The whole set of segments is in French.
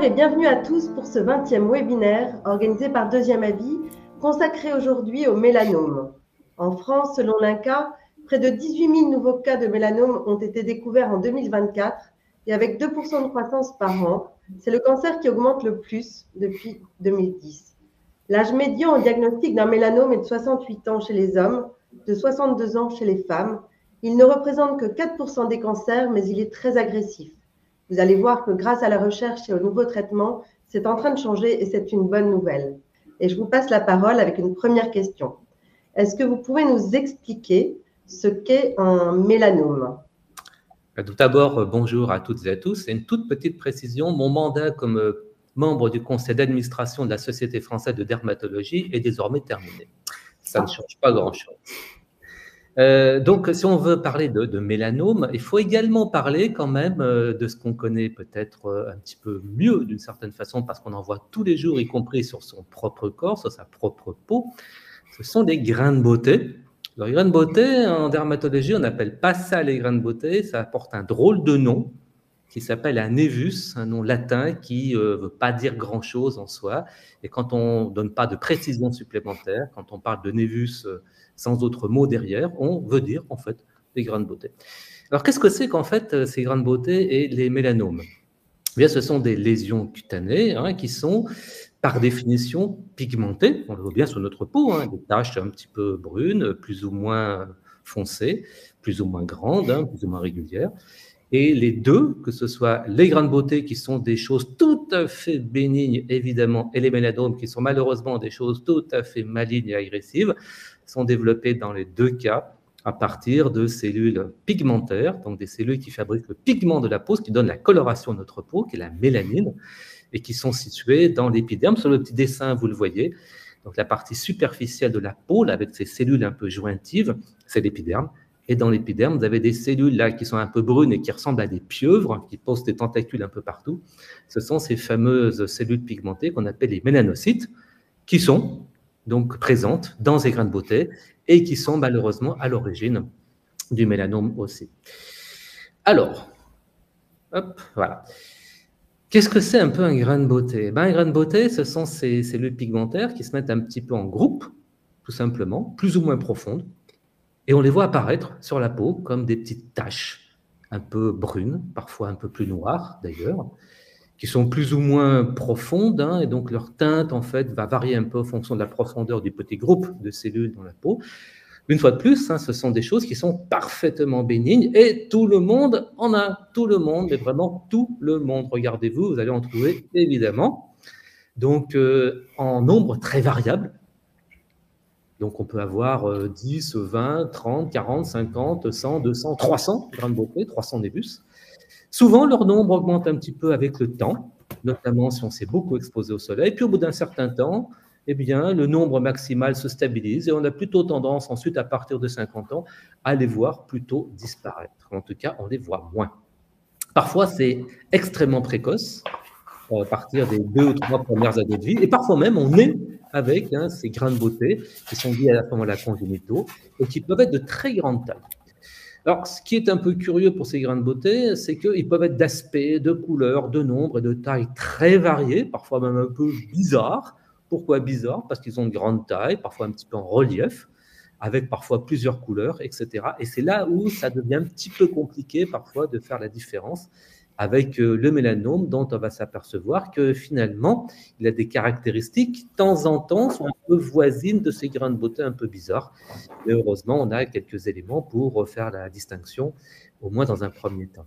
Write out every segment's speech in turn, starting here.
Bonsoir et bienvenue à tous pour ce 20e webinaire organisé par Deuxième Avis, consacré aujourd'hui au mélanome. En France, selon l'INCa, près de 18 000 nouveaux cas de mélanome ont été découverts en 2024 et avec 2% de croissance par an, c'est le cancer qui augmente le plus depuis 2010. L'âge médian au diagnostic d'un mélanome est de 68 ans chez les hommes, de 62 ans chez les femmes. Il ne représente que 4% des cancers, mais il est très agressif. Vous allez voir que grâce à la recherche et aux nouveaux traitements, c'est en train de changer et c'est une bonne nouvelle. Et je vous passe la parole avec une première question. Est-ce que vous pouvez nous expliquer ce qu'est un mélanome ? Tout d'abord, bonjour à toutes et à tous. Et une toute petite précision, mon mandat comme membre du conseil d'administration de la Société française de dermatologie est désormais terminé. Ça ne change pas grand-chose. Donc, si on veut parler de mélanome, il faut également parler quand même de ce qu'on connaît peut-être un petit peu mieux d'une certaine façon, parce qu'on en voit tous les jours, y compris sur son propre corps, sur sa propre peau. Ce sont des grains de beauté. Alors, les grains de beauté, en dermatologie, on n'appelle pas ça les grains de beauté, ça porte un drôle de nom qui s'appelle un névus, un nom latin qui ne veut pas dire grand-chose en soi. Et quand on ne donne pas de précision supplémentaire, quand on parle de névus sans autre mot derrière, on veut dire en fait des grains de beauté. Alors qu'est-ce que c'est qu'en fait ces grains de beauté et les mélanomes ? Eh bien, ce sont des lésions cutanées qui sont par définition pigmentées, on le voit bien sur notre peau, des taches un petit peu brunes, plus ou moins foncées, plus ou moins grandes, plus ou moins régulières. Et les deux, que ce soit les grains de beauté qui sont des choses tout à fait bénignes, évidemment, et les mélanomes qui sont malheureusement des choses tout à fait malignes et agressives, sont développés dans les deux cas à partir de cellules pigmentaires, donc des cellules qui fabriquent le pigment de la peau, ce qui donne la coloration de notre peau, qui est la mélanine, et qui sont situées dans l'épiderme. Sur le petit dessin, vous le voyez, donc la partie superficielle de la peau, là, avec ces cellules un peu jointives, c'est l'épiderme. Et dans l'épiderme, vous avez des cellules là qui sont un peu brunes et qui ressemblent à des pieuvres, qui posent des tentacules un peu partout. Ce sont ces fameuses cellules pigmentées qu'on appelle les mélanocytes, qui sont donc présentes dans ces grains de beauté et qui sont malheureusement à l'origine du mélanome aussi. Alors, hop, voilà. Qu'est-ce que c'est un peu un grain de beauté ? Un grain de beauté, ce sont ces cellules pigmentaires qui se mettent un petit peu en groupe, tout simplement, plus ou moins profondes, et on les voit apparaître sur la peau comme des petites taches un peu brunes, parfois un peu plus noires d'ailleurs, qui sont plus ou moins profondes, et donc leur teinte en fait va varier un peu en fonction de la profondeur du petit groupe de cellules dans la peau. Une fois de plus, ce sont des choses qui sont parfaitement bénignes et tout le monde en a, tout le monde, mais vraiment tout le monde. Regardez-vous, vous allez en trouver évidemment. Donc en nombre très variable. Donc, on peut avoir 10, 20, 30, 40, 50, 100, 200, 300 grains de beauté, 300 névus. Souvent, leur nombre augmente un petit peu avec le temps, notamment si on s'est beaucoup exposé au soleil. Puis, au bout d'un certain temps, eh bien, le nombre maximal se stabilise et on a plutôt tendance, ensuite, à partir de 50 ans, à les voir plutôt disparaître. En tout cas, on les voit moins. Parfois, c'est extrêmement précoce, à partir des 2 ou 3 premières années de vie. Et parfois même, on est avec ces grains de beauté qui sont liés à ce moment-là congénitaux et qui peuvent être de très grande taille. Alors, ce qui est un peu curieux pour ces grains de beauté, c'est qu'ils peuvent être d'aspect, de couleur, de nombre et de taille très variés, parfois même un peu bizarres. Pourquoi bizarre ? Parce qu'ils ont de grande taille, parfois un petit peu en relief, avec parfois plusieurs couleurs, etc. Et c'est là où ça devient un petit peu compliqué parfois de faire la différence avec le mélanome, dont on va s'apercevoir que finalement, il a des caractéristiques, de temps en temps, sont un peu voisines de ces grains de beauté un peu bizarres. Et heureusement, on a quelques éléments pour faire la distinction, au moins dans un premier temps.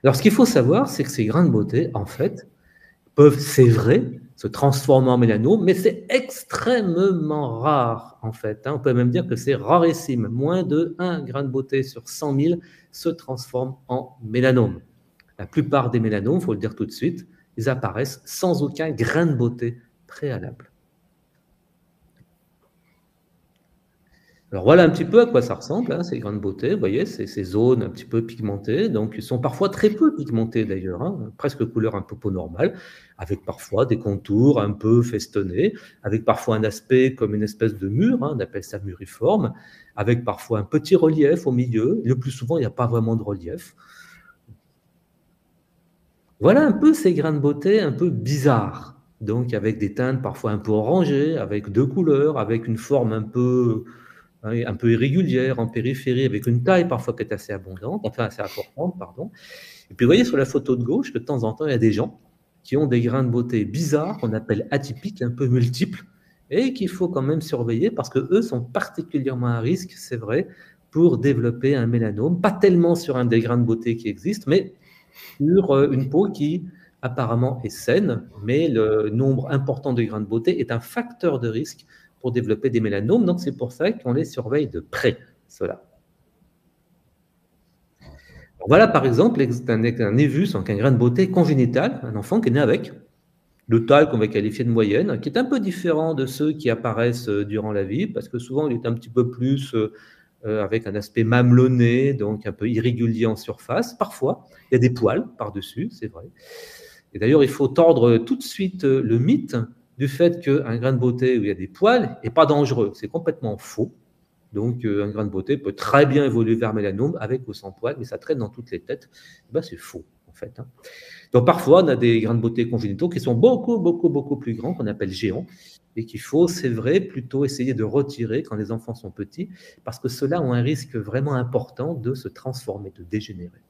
Alors, ce qu'il faut savoir, c'est que ces grains de beauté, en fait, peuvent, c'est vrai, se transformer en mélanome, mais c'est extrêmement rare, en fait. On peut même dire que c'est rarissime. Moins de 1 grain de beauté sur 100 000 se transforme en mélanome. La plupart des mélanomes, il faut le dire tout de suite, ils apparaissent sans aucun grain de beauté préalable. Alors voilà un petit peu à quoi ça ressemble, ces grains de beauté. Vous voyez, ces zones un petit peu pigmentées. Donc, ils sont parfois très peu pigmentés d'ailleurs, presque couleur un peu peau normale, avec parfois des contours un peu festonnés, avec parfois un aspect comme une espèce de mur, on appelle ça muriforme, avec parfois un petit relief au milieu. Le plus souvent, il n'y a pas vraiment de relief. Voilà un peu ces grains de beauté un peu bizarres, donc avec des teintes parfois un peu orangées, avec 2 couleurs, avec une forme un peu irrégulière en périphérie, avec une taille parfois qui est assez abondante, enfin assez importante, pardon. Et puis vous voyez sur la photo de gauche que de temps en temps, il y a des gens qui ont des grains de beauté bizarres, qu'on appelle atypiques, un peu multiples, et qu'il faut quand même surveiller parce qu'eux sont particulièrement à risque, c'est vrai, pour développer un mélanome, pas tellement sur un des grains de beauté qui existent, mais sur une peau qui apparemment est saine, mais le nombre important de grains de beauté est un facteur de risque pour développer des mélanomes, donc c'est pour ça qu'on les surveille de près, cela. Voilà par exemple un névus, donc un grain de beauté congénital, un enfant qui est né avec, de taille qu'on va qualifier de moyenne, qui est un peu différent de ceux qui apparaissent durant la vie, parce que souvent il est un petit peu plus avec un aspect mamelonné, donc un peu irrégulier en surface. Parfois, il y a des poils par-dessus, c'est vrai. Et d'ailleurs, il faut tordre tout de suite le mythe du fait qu'un grain de beauté où il y a des poils n'est pas dangereux. C'est complètement faux. Donc, un grain de beauté peut très bien évoluer vers mélanome avec ou sans poils, mais ça traîne dans toutes les têtes. Ben, c'est faux, en fait. Hein. Donc, parfois, on a des grains de beauté congénitaux qui sont beaucoup, beaucoup, beaucoup plus grands, qu'on appelle géants, et qu'il faut, c'est vrai, plutôt essayer de retirer quand les enfants sont petits, parce que ceux-là ont un risque vraiment important de se transformer, de dégénérer.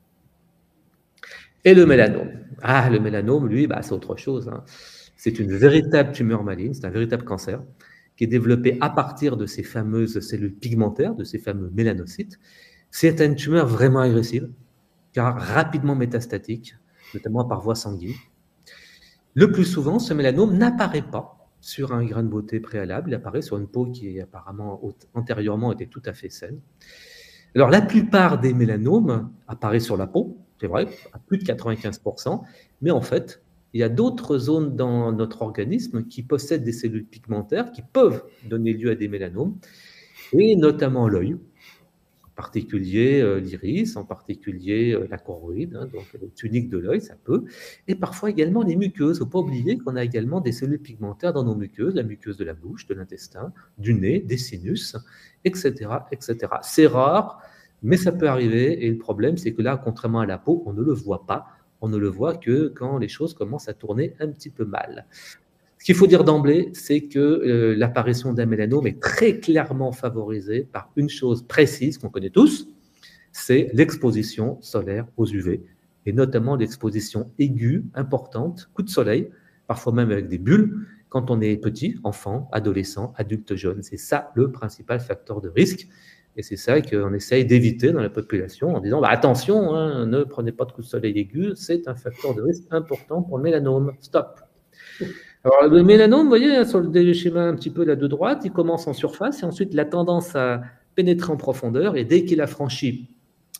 Et le mélanome. Ah, le mélanome, lui, bah, c'est autre chose. Hein. C'est une véritable tumeur maligne, c'est un véritable cancer qui est développé à partir de ces fameuses cellules pigmentaires, de ces fameux mélanocytes. C'est une tumeur vraiment agressive, car rapidement métastatique, notamment par voie sanguine. Le plus souvent, ce mélanome n'apparaît pas sur un grain de beauté préalable, il apparaît sur une peau qui apparemment antérieurement était tout à fait saine. Alors la plupart des mélanomes apparaissent sur la peau, c'est vrai, à plus de 95%, mais en fait, il y a d'autres zones dans notre organisme qui possèdent des cellules pigmentaires qui peuvent donner lieu à des mélanomes, et notamment l'œil, en particulier l'iris, en particulier la choroïde, hein, donc le tunique de l'œil, ça peut, et parfois également les muqueuses. Il ne faut pas oublier qu'on a également des cellules pigmentaires dans nos muqueuses, la muqueuse de la bouche, de l'intestin, du nez, des sinus, etc., etc. C'est rare, mais ça peut arriver, et le problème, c'est que là, contrairement à la peau, on ne le voit pas, on ne le voit que quand les choses commencent à tourner un petit peu mal. Ce qu'il faut dire d'emblée, c'est que l'apparition d'un mélanome est très clairement favorisée par une chose précise qu'on connaît tous, c'est l'exposition solaire aux UV, et notamment l'exposition aiguë, importante, coup de soleil, parfois même avec des bulles, quand on est petit, enfant, adolescent, adulte jeune. C'est ça le principal facteur de risque. Et c'est ça qu'on essaye d'éviter dans la population en disant bah, attention, hein, ne prenez pas de coup de soleil aigu, c'est un facteur de risque important pour le mélanome. Stop. Alors, le mélanome, vous voyez, sur le schéma un petit peu là de droite, il commence en surface et ensuite il a tendance à pénétrer en profondeur. Et dès qu'il a franchi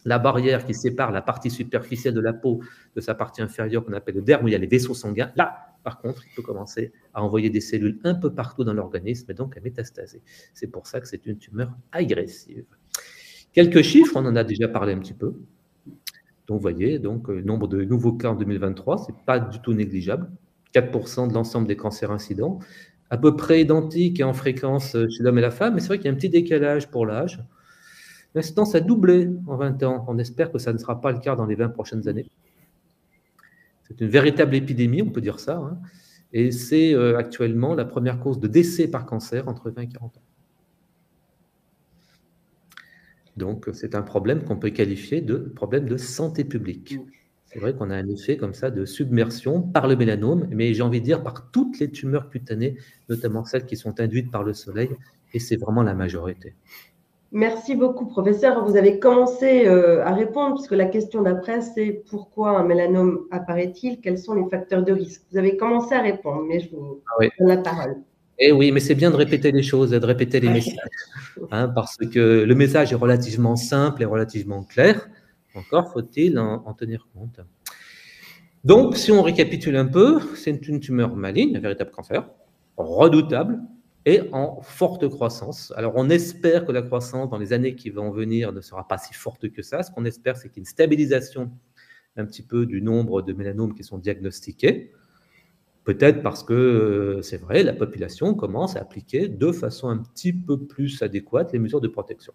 la barrière qui sépare la partie superficielle de la peau de sa partie inférieure qu'on appelle le derme, où il y a les vaisseaux sanguins, là, par contre, il peut commencer à envoyer des cellules un peu partout dans l'organisme et donc à métastaser. C'est pour ça que c'est une tumeur agressive. Quelques chiffres, on en a déjà parlé un petit peu. Donc, vous voyez, donc, le nombre de nouveaux cas en 2023, ce n'est pas du tout négligeable. 4% de l'ensemble des cancers incidents, à peu près identique en fréquence chez l'homme et la femme, mais c'est vrai qu'il y a un petit décalage pour l'âge. L'incidence a doublé en 20 ans. On espère que ça ne sera pas le cas dans les 20 prochaines années. C'est une véritable épidémie, on peut dire ça, hein, et c'est actuellement la première cause de décès par cancer entre 20 et 40 ans. Donc, c'est un problème qu'on peut qualifier de problème de santé publique. C'est vrai qu'on a un effet comme ça de submersion par le mélanome, mais j'ai envie de dire par toutes les tumeurs cutanées, notamment celles qui sont induites par le soleil, et c'est vraiment la majorité. Merci beaucoup, professeur. Vous avez commencé à répondre, puisque la question d'après, c'est pourquoi un mélanome apparaît-il? Quels sont les facteurs de risque? Vous avez commencé à répondre, mais je vous donne la parole. Eh oui, mais c'est bien de répéter les choses et de répéter les messages, hein, parce que le message est relativement simple et relativement clair. Encore faut-il en tenir compte. Donc, si on récapitule un peu, c'est une tumeur maligne, un véritable cancer, redoutable et en forte croissance. Alors, on espère que la croissance dans les années qui vont venir ne sera pas si forte que ça. Ce qu'on espère, c'est qu'il y ait une stabilisation un petit peu du nombre de mélanomes qui sont diagnostiqués. Peut-être parce que, c'est vrai, la population commence à appliquer de façon un petit peu plus adéquate les mesures de protection.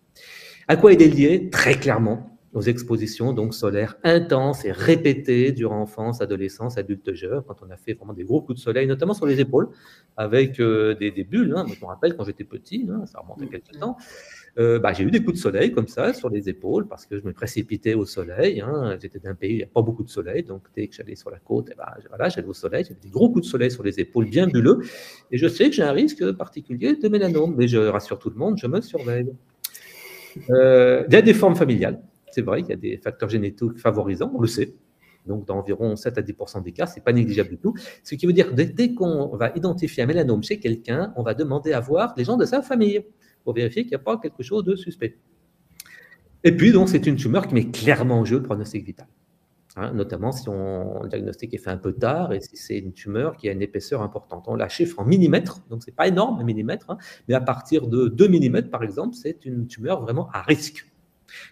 À quoi il est lié? Très clairement, aux expositions donc solaires intenses et répétées durant l'enfance, adolescence, adulte jeune, quand on a fait vraiment des gros coups de soleil, notamment sur les épaules, avec des bulles. Moi, je me rappelle quand j'étais petit, ça remonte à quelques temps, j'ai eu des coups de soleil comme ça sur les épaules parce que je me précipitais au soleil. J'étais d'un pays où il n'y a pas beaucoup de soleil, donc dès que j'allais sur la côte, voilà, j'allais au soleil, j'avais des gros coups de soleil sur les épaules bien bulleux, et je sais que j'ai un risque particulier de mélanome, mais je rassure tout le monde, je me surveille. Il y a des formes familiales, c'est vrai qu'il y a des facteurs génétiques favorisants, on le sait. Donc, d'environ 7 à 10% des cas, ce n'est pas négligeable du tout. Ce qui veut dire que dès qu'on va identifier un mélanome chez quelqu'un, on va demander à voir les gens de sa famille pour vérifier qu'il n'y a pas quelque chose de suspect. Et puis, donc, c'est une tumeur qui met clairement en jeu le pronostic vital. Notamment si le diagnostic est fait un peu tard et si c'est une tumeur qui a une épaisseur importante. On la chiffre en millimètres, donc ce n'est pas énorme, un millimètre, mais à partir de 2 millimètres, par exemple, c'est une tumeur vraiment à risque.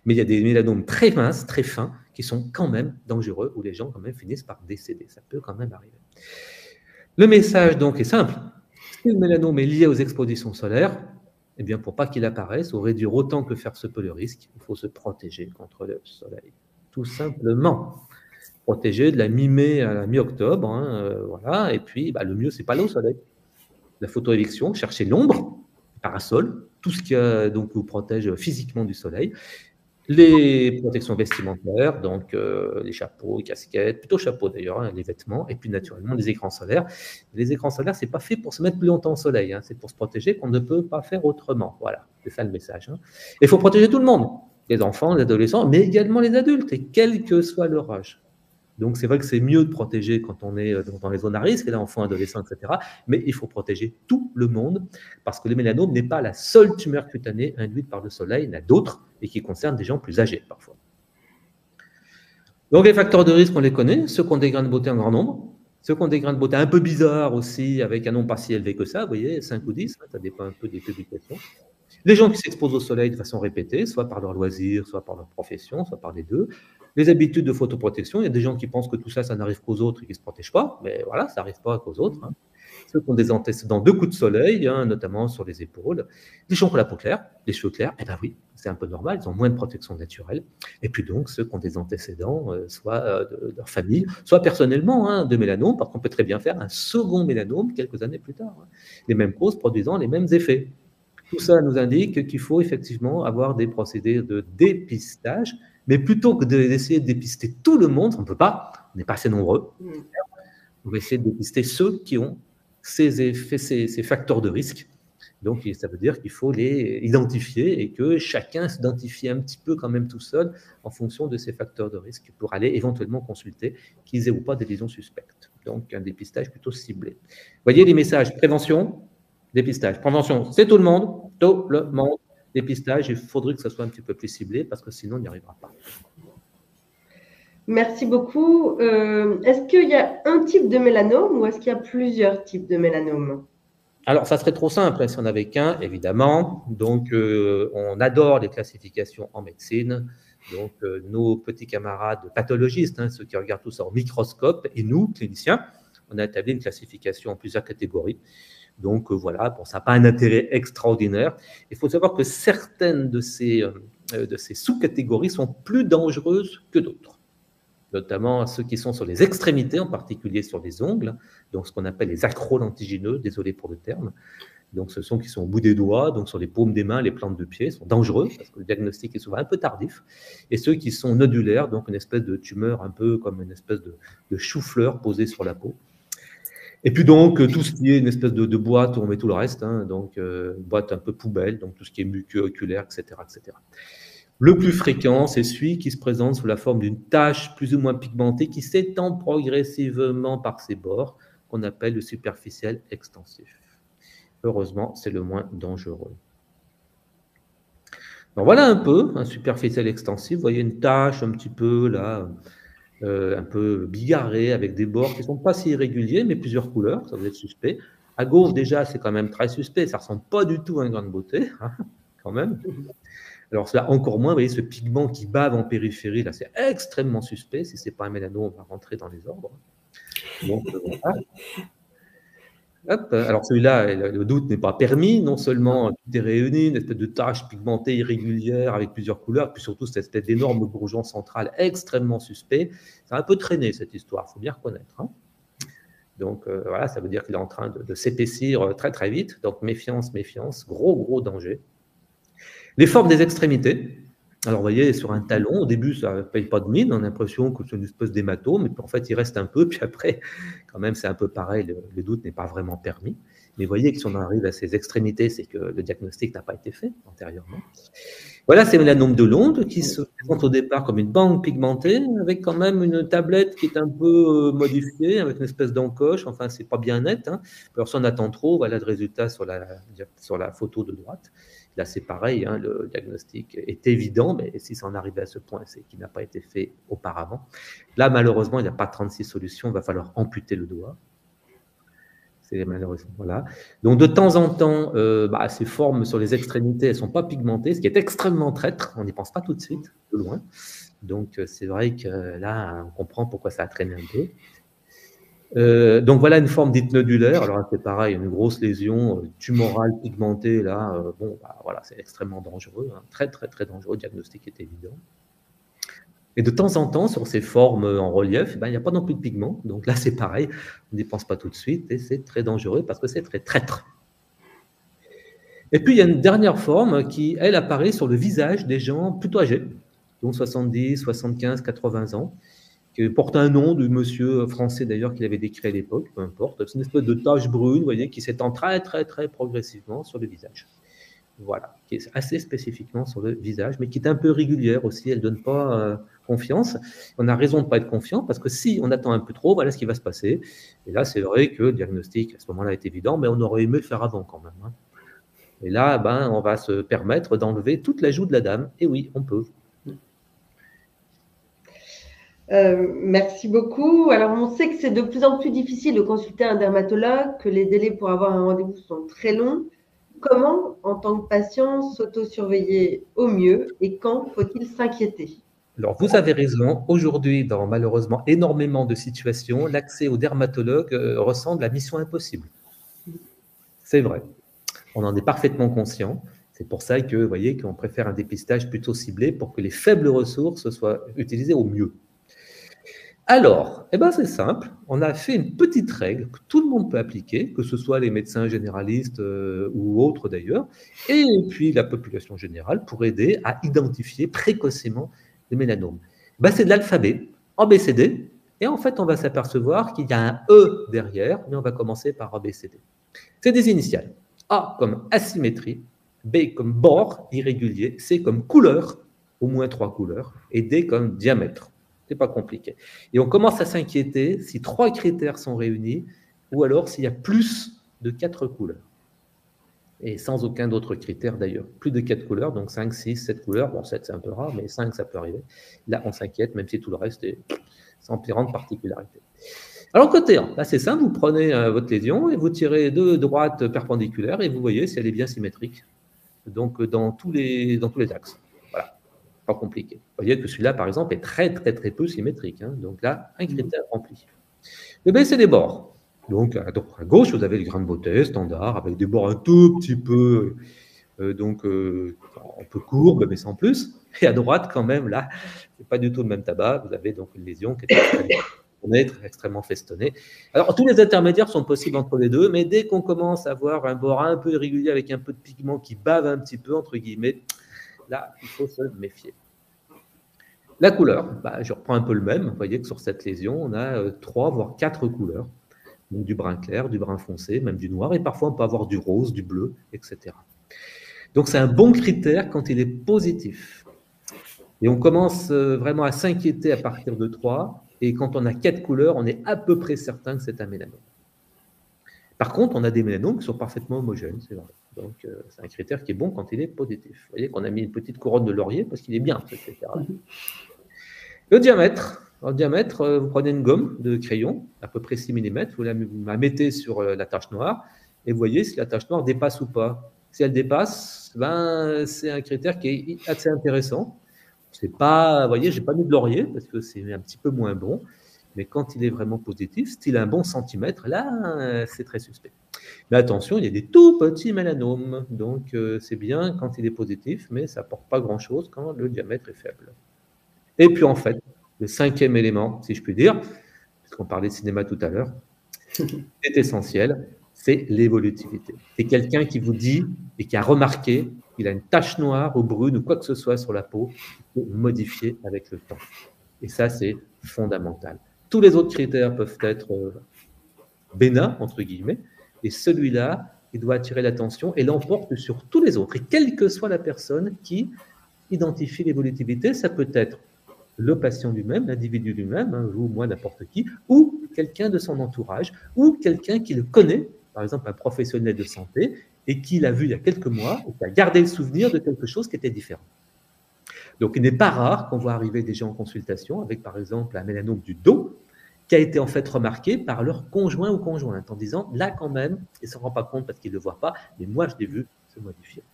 Mais il y a des mélanomes très minces, très fins, qui sont quand même dangereux, où les gens quand même finissent par décéder. Ça peut quand même arriver. Le message donc est simple. Si le mélanome est lié aux expositions solaires, eh bien, pour pas qu'il apparaisse ou réduire autant que faire se peut le risque, il faut se protéger contre le soleil. Tout simplement. Protéger de la mi-mai à la mi-octobre, voilà. Et puis, le mieux, c'est pas aller au soleil. La photoéviction, chercher l'ombre, parasol, tout ce qui donc vous protège physiquement du soleil. Les protections vestimentaires, donc les chapeaux, les casquettes, plutôt chapeaux d'ailleurs, les vêtements, et puis naturellement les écrans solaires. Les écrans solaires, c'est pas fait pour se mettre plus longtemps au soleil, c'est pour se protéger qu'on ne peut pas faire autrement. Voilà, c'est ça le message. Et il faut protéger tout le monde, les enfants, les adolescents, mais également les adultes, et quel que soit leur âge. Donc, c'est vrai que c'est mieux de protéger quand on est dans les zones à risque, les enfants, adolescents, etc. Mais il faut protéger tout le monde parce que le mélanome n'est pas la seule tumeur cutanée induite par le soleil. Il y en a d'autres et qui concernent des gens plus âgés parfois. Donc, les facteurs de risque, on les connaît. Ceux qui ont des grains de beauté en grand nombre. Ceux qui ont des grains de beauté un peu bizarres aussi, avec un nombre pas si élevé que ça, vous voyez, 5 ou 10, ça dépend un peu des publications. Les gens qui s'exposent au soleil de façon répétée, soit par leur loisir, soit par leur profession, soit par les deux. Les habitudes de photoprotection, il y a des gens qui pensent que tout ça, ça n'arrive qu'aux autres et qui ne se protègent pas, mais voilà, ça n'arrive pas qu'aux autres. Ceux qui ont des antécédents de coups de soleil, notamment sur les épaules. Les gens qui ont la peau claire, les cheveux clairs, eh bien oui, c'est un peu normal, ils ont moins de protection naturelle. Et puis donc, ceux qui ont des antécédents, soit de leur famille, soit personnellement, de mélanome, parce qu'on peut très bien faire un second mélanome quelques années plus tard. Les mêmes causes produisant les mêmes effets. Tout ça nous indique qu'il faut effectivement avoir des procédés de dépistage, mais plutôt que d'essayer de dépister tout le monde, on ne peut pas, on n'est pas assez nombreux. On va essayer de dépister ceux qui ont ces facteurs de risque. Donc, ça veut dire qu'il faut les identifier et que chacun s'identifie un petit peu quand même tout seul en fonction de ces facteurs de risque pour aller éventuellement consulter qu'ils aient ou pas des lésions suspectes. Donc, un dépistage plutôt ciblé. Vous voyez les messages prévention, dépistage. Prévention, c'est tout le monde. Dépistage, il faudrait que ça soit un petit peu plus ciblé parce que sinon, on n'y arrivera pas. Merci beaucoup. Est-ce qu'il y a un type de mélanome ou est-ce qu'il y a plusieurs types de mélanome? Alors, ça serait trop simple si on n'avait qu'un, évidemment. Donc, on adore les classifications en médecine. Donc, nos petits camarades pathologistes, ceux qui regardent tout ça au microscope, et nous, cliniciens, on a établi une classification en plusieurs catégories. Donc, voilà, bon, ça n'a pas un intérêt extraordinaire. Il faut savoir que certaines de ces sous-catégories sont plus dangereuses que d'autres, notamment ceux qui sont sur les extrémités, en particulier sur les ongles, donc ce qu'on appelle les acrolentigineux, désolé pour le terme. Donc, ce sont qui sont au bout des doigts, donc sur les paumes des mains, les plantes de pied, sont dangereux parce que le diagnostic est souvent un peu tardif. Et ceux qui sont nodulaires, donc une espèce de tumeur un peu comme une espèce de chou-fleur posé sur la peau. Et puis donc, tout ce qui est une espèce de boîte où on met tout le reste, donc boîte un peu poubelle, donc tout ce qui est muqueux, oculaire, etc., etc. Le plus fréquent, c'est celui qui se présente sous la forme d'une tache plus ou moins pigmentée qui s'étend progressivement par ses bords, qu'on appelle le superficiel extensif. Heureusement, c'est le moins dangereux. Donc voilà un peu un superficiel extensif. Vous voyez une tache un petit peu là, un peu bigarrée avec des bords qui ne sont pas si irréguliers, mais plusieurs couleurs, ça vous être suspect. À gauche, déjà, c'est quand même très suspect. Ça ne ressemble pas du tout à un grain de beauté, quand même. Alors, là, encore moins, vous voyez, ce pigment qui bave en périphérie, là, c'est extrêmement suspect. Si ce n'est pas un mélanome, on va rentrer dans les ordres. Donc, voilà. Hop, alors celui-là, le doute n'est pas permis. Non seulement tout est réuni, une espèce de tache pigmentée irrégulière avec plusieurs couleurs, puis surtout cette espèce d'énorme bourgeon central extrêmement suspect. Ça a un peu traîné cette histoire, il faut bien reconnaître. Hein. Donc voilà, ça veut dire qu'il est en train de s'épaissir très très vite. Donc méfiance, méfiance, gros danger. Les formes des extrémités. Alors, vous voyez, sur un talon, au début, ça ne paye pas de mine, on a l'impression que c'est une espèce d'hématome, mais en fait, il reste un peu, puis après, quand même, c'est un peu pareil, le doute n'est pas vraiment permis. Mais vous voyez que si on arrive à ces extrémités, c'est que le diagnostic n'a pas été fait antérieurement. Voilà, c'est le mélanome de l'onde qui se présente au départ comme une bande pigmentée, avec quand même une tablette qui est un peu modifiée, avec une espèce d'encoche, enfin, c'est pas bien net. Hein. Alors, si on attend trop, voilà le résultat sur la photo de droite. Là, c'est pareil, hein, le diagnostic est évident, mais si ça en arrive à ce point, c'est qu'il n'a pas été fait auparavant. Là, malheureusement, il n'y a pas 36 solutions, il va falloir amputer le doigt. C'est malheureusement, voilà. Donc, de temps en temps, ces formes sur les extrémités, elles ne sont pas pigmentées, ce qui est extrêmement traître, on n'y pense pas tout de suite, de loin. Donc, c'est vrai que là, on comprend pourquoi ça a traîné un peu. Donc voilà une forme dite nodulaire. Alors c'est pareil, une grosse lésion tumorale pigmentée là. Voilà, c'est extrêmement dangereux, hein, très dangereux. Le diagnostic est évident. Et de temps en temps, sur ces formes en relief, il n'y a pas non plus de pigment. Donc là, c'est pareil, on n'y pense pas tout de suite et c'est très dangereux parce que c'est très traître. Et puis il y a une dernière forme qui, elle, apparaît sur le visage des gens plutôt âgés, donc 70, 75, 80 ans. Qui porte un nom du monsieur français d'ailleurs qu'il avait décrit à l'époque, peu importe. C'est une espèce de tache brune, vous voyez, qui s'étend très progressivement sur le visage. Voilà, qui est assez spécifiquement sur le visage, mais qui est un peu régulière aussi, elle ne donne pas confiance. On a raison de ne pas être confiant, parce que si on attend un peu trop, voilà ce qui va se passer. Et là, c'est vrai que le diagnostic, à ce moment-là, est évident, mais on aurait aimé le faire avant quand même. Hein. Et là, on va se permettre d'enlever toute la joue de la dame. Et oui, on peut. Merci beaucoup. Alors, on sait que c'est de plus en plus difficile de consulter un dermatologue, que les délais pour avoir un rendez-vous sont très longs. Comment, en tant que patient, s'auto-surveiller au mieux et quand faut-il s'inquiéter? Alors, vous avez raison. Aujourd'hui, dans malheureusement énormément de situations, l'accès au dermatologue ressemble à mission impossible. C'est vrai. On en est parfaitement conscient. C'est pour ça que, vous voyez, qu'on préfère un dépistage plutôt ciblé pour que les faibles ressources soient utilisées au mieux. Alors, c'est simple. On a fait une petite règle que tout le monde peut appliquer, que ce soit les médecins généralistes ou autres d'ailleurs, et puis la population générale pour aider à identifier précocement les mélanomes. C'est de l'alphabet, ABCD, et en fait, on va s'apercevoir qu'il y a un E derrière, mais on va commencer par ABCD. C'est des initiales. A comme asymétrie, B comme bord irrégulier, C comme couleur, au moins 3 couleurs, et D comme diamètre. C'est pas compliqué. Et on commence à s'inquiéter si 3 critères sont réunis, ou alors s'il y a plus de 4 couleurs. Et sans aucun autre critère d'ailleurs. Plus de 4 couleurs, donc 5, 6, 7 couleurs. Bon, 7 c'est un peu rare, mais 5 ça peut arriver. Là, on s'inquiète, même si tout le reste est sans plus grande particularité. Alors, côté 1, là c'est simple, vous prenez votre lésion et vous tirez deux droites perpendiculaires et vous voyez si elle est bien symétrique. Donc, dans tous les axes. Voilà, pas compliqué. Vous voyez que celui-là, par exemple, est très peu symétrique. Hein. Donc là, un critère rempli. Le B, c'est des bords. Donc, à gauche, vous avez le grain de beauté standard, avec des bords un tout petit peu, un peu courbes, mais sans plus. Et à droite, quand même, là, c'est pas du tout le même tabac. Vous avez donc une lésion qui est extrêmement festonnée. Alors, tous les intermédiaires sont possibles entre les deux, mais dès qu'on commence à avoir un bord un peu irrégulier avec un peu de pigment qui bave un petit peu, entre guillemets, là, il faut se méfier. La couleur, je reprends un peu le même. Vous voyez que sur cette lésion, on a 3 voire 4 couleurs. Donc du brun clair, du brun foncé, même du noir, et parfois on peut avoir du rose, du bleu, etc. Donc c'est un bon critère quand il est positif. Et on commence vraiment à s'inquiéter à partir de 3, et quand on a 4 couleurs, on est à peu près certain que c'est un mélanome. Par contre, on a des mélanomes qui sont parfaitement homogènes, c'est vrai. Donc c'est un critère qui est bon quand il est positif. Vous voyez qu'on a mis une petite couronne de laurier parce qu'il est bien, ce critère. Le diamètre. En diamètre, vous prenez une gomme de crayon, à peu près 6 mm, vous la mettez sur la tache noire, et vous voyez si la tache noire dépasse ou pas. Si elle dépasse, c'est un critère qui est assez intéressant. C'est pas, vous voyez, j'ai pas mis de laurier, parce que c'est un petit peu moins bon, mais quand il est vraiment positif, style un bon centimètre, là, c'est très suspect. Mais attention, il y a des tout petits mélanomes, donc c'est bien quand il est positif, mais ça n'apporte pas grand-chose quand le diamètre est faible. Et puis en fait, le cinquième élément, si je puis dire, puisqu'on parlait de cinéma tout à l'heure, est essentiel, c'est l'évolutivité. C'est quelqu'un qui vous dit et qui a remarqué qu'il a une tache noire ou brune ou quoi que ce soit sur la peau, qu'il faut modifier avec le temps. Et ça, c'est fondamental. Tous les autres critères peuvent être bénin, entre guillemets, et celui-là, il doit attirer l'attention et l'emporte sur tous les autres. Et quelle que soit la personne qui identifie l'évolutivité, ça peut être le patient lui-même, l'individu lui-même, hein, vous, moi, n'importe qui, ou quelqu'un de son entourage, ou quelqu'un qui le connaît, par exemple un professionnel de santé, et qui l'a vu il y a quelques mois, et qui a gardé le souvenir de quelque chose qui était différent. Donc, il n'est pas rare qu'on voit arriver des gens en consultation avec, par exemple, un mélanome du dos, qui a été en fait remarqué par leur conjoint ou conjointe en disant, là quand même, ils ne s'en rendent pas compte parce qu'ils ne le voient pas, mais moi je l'ai vu se modifier.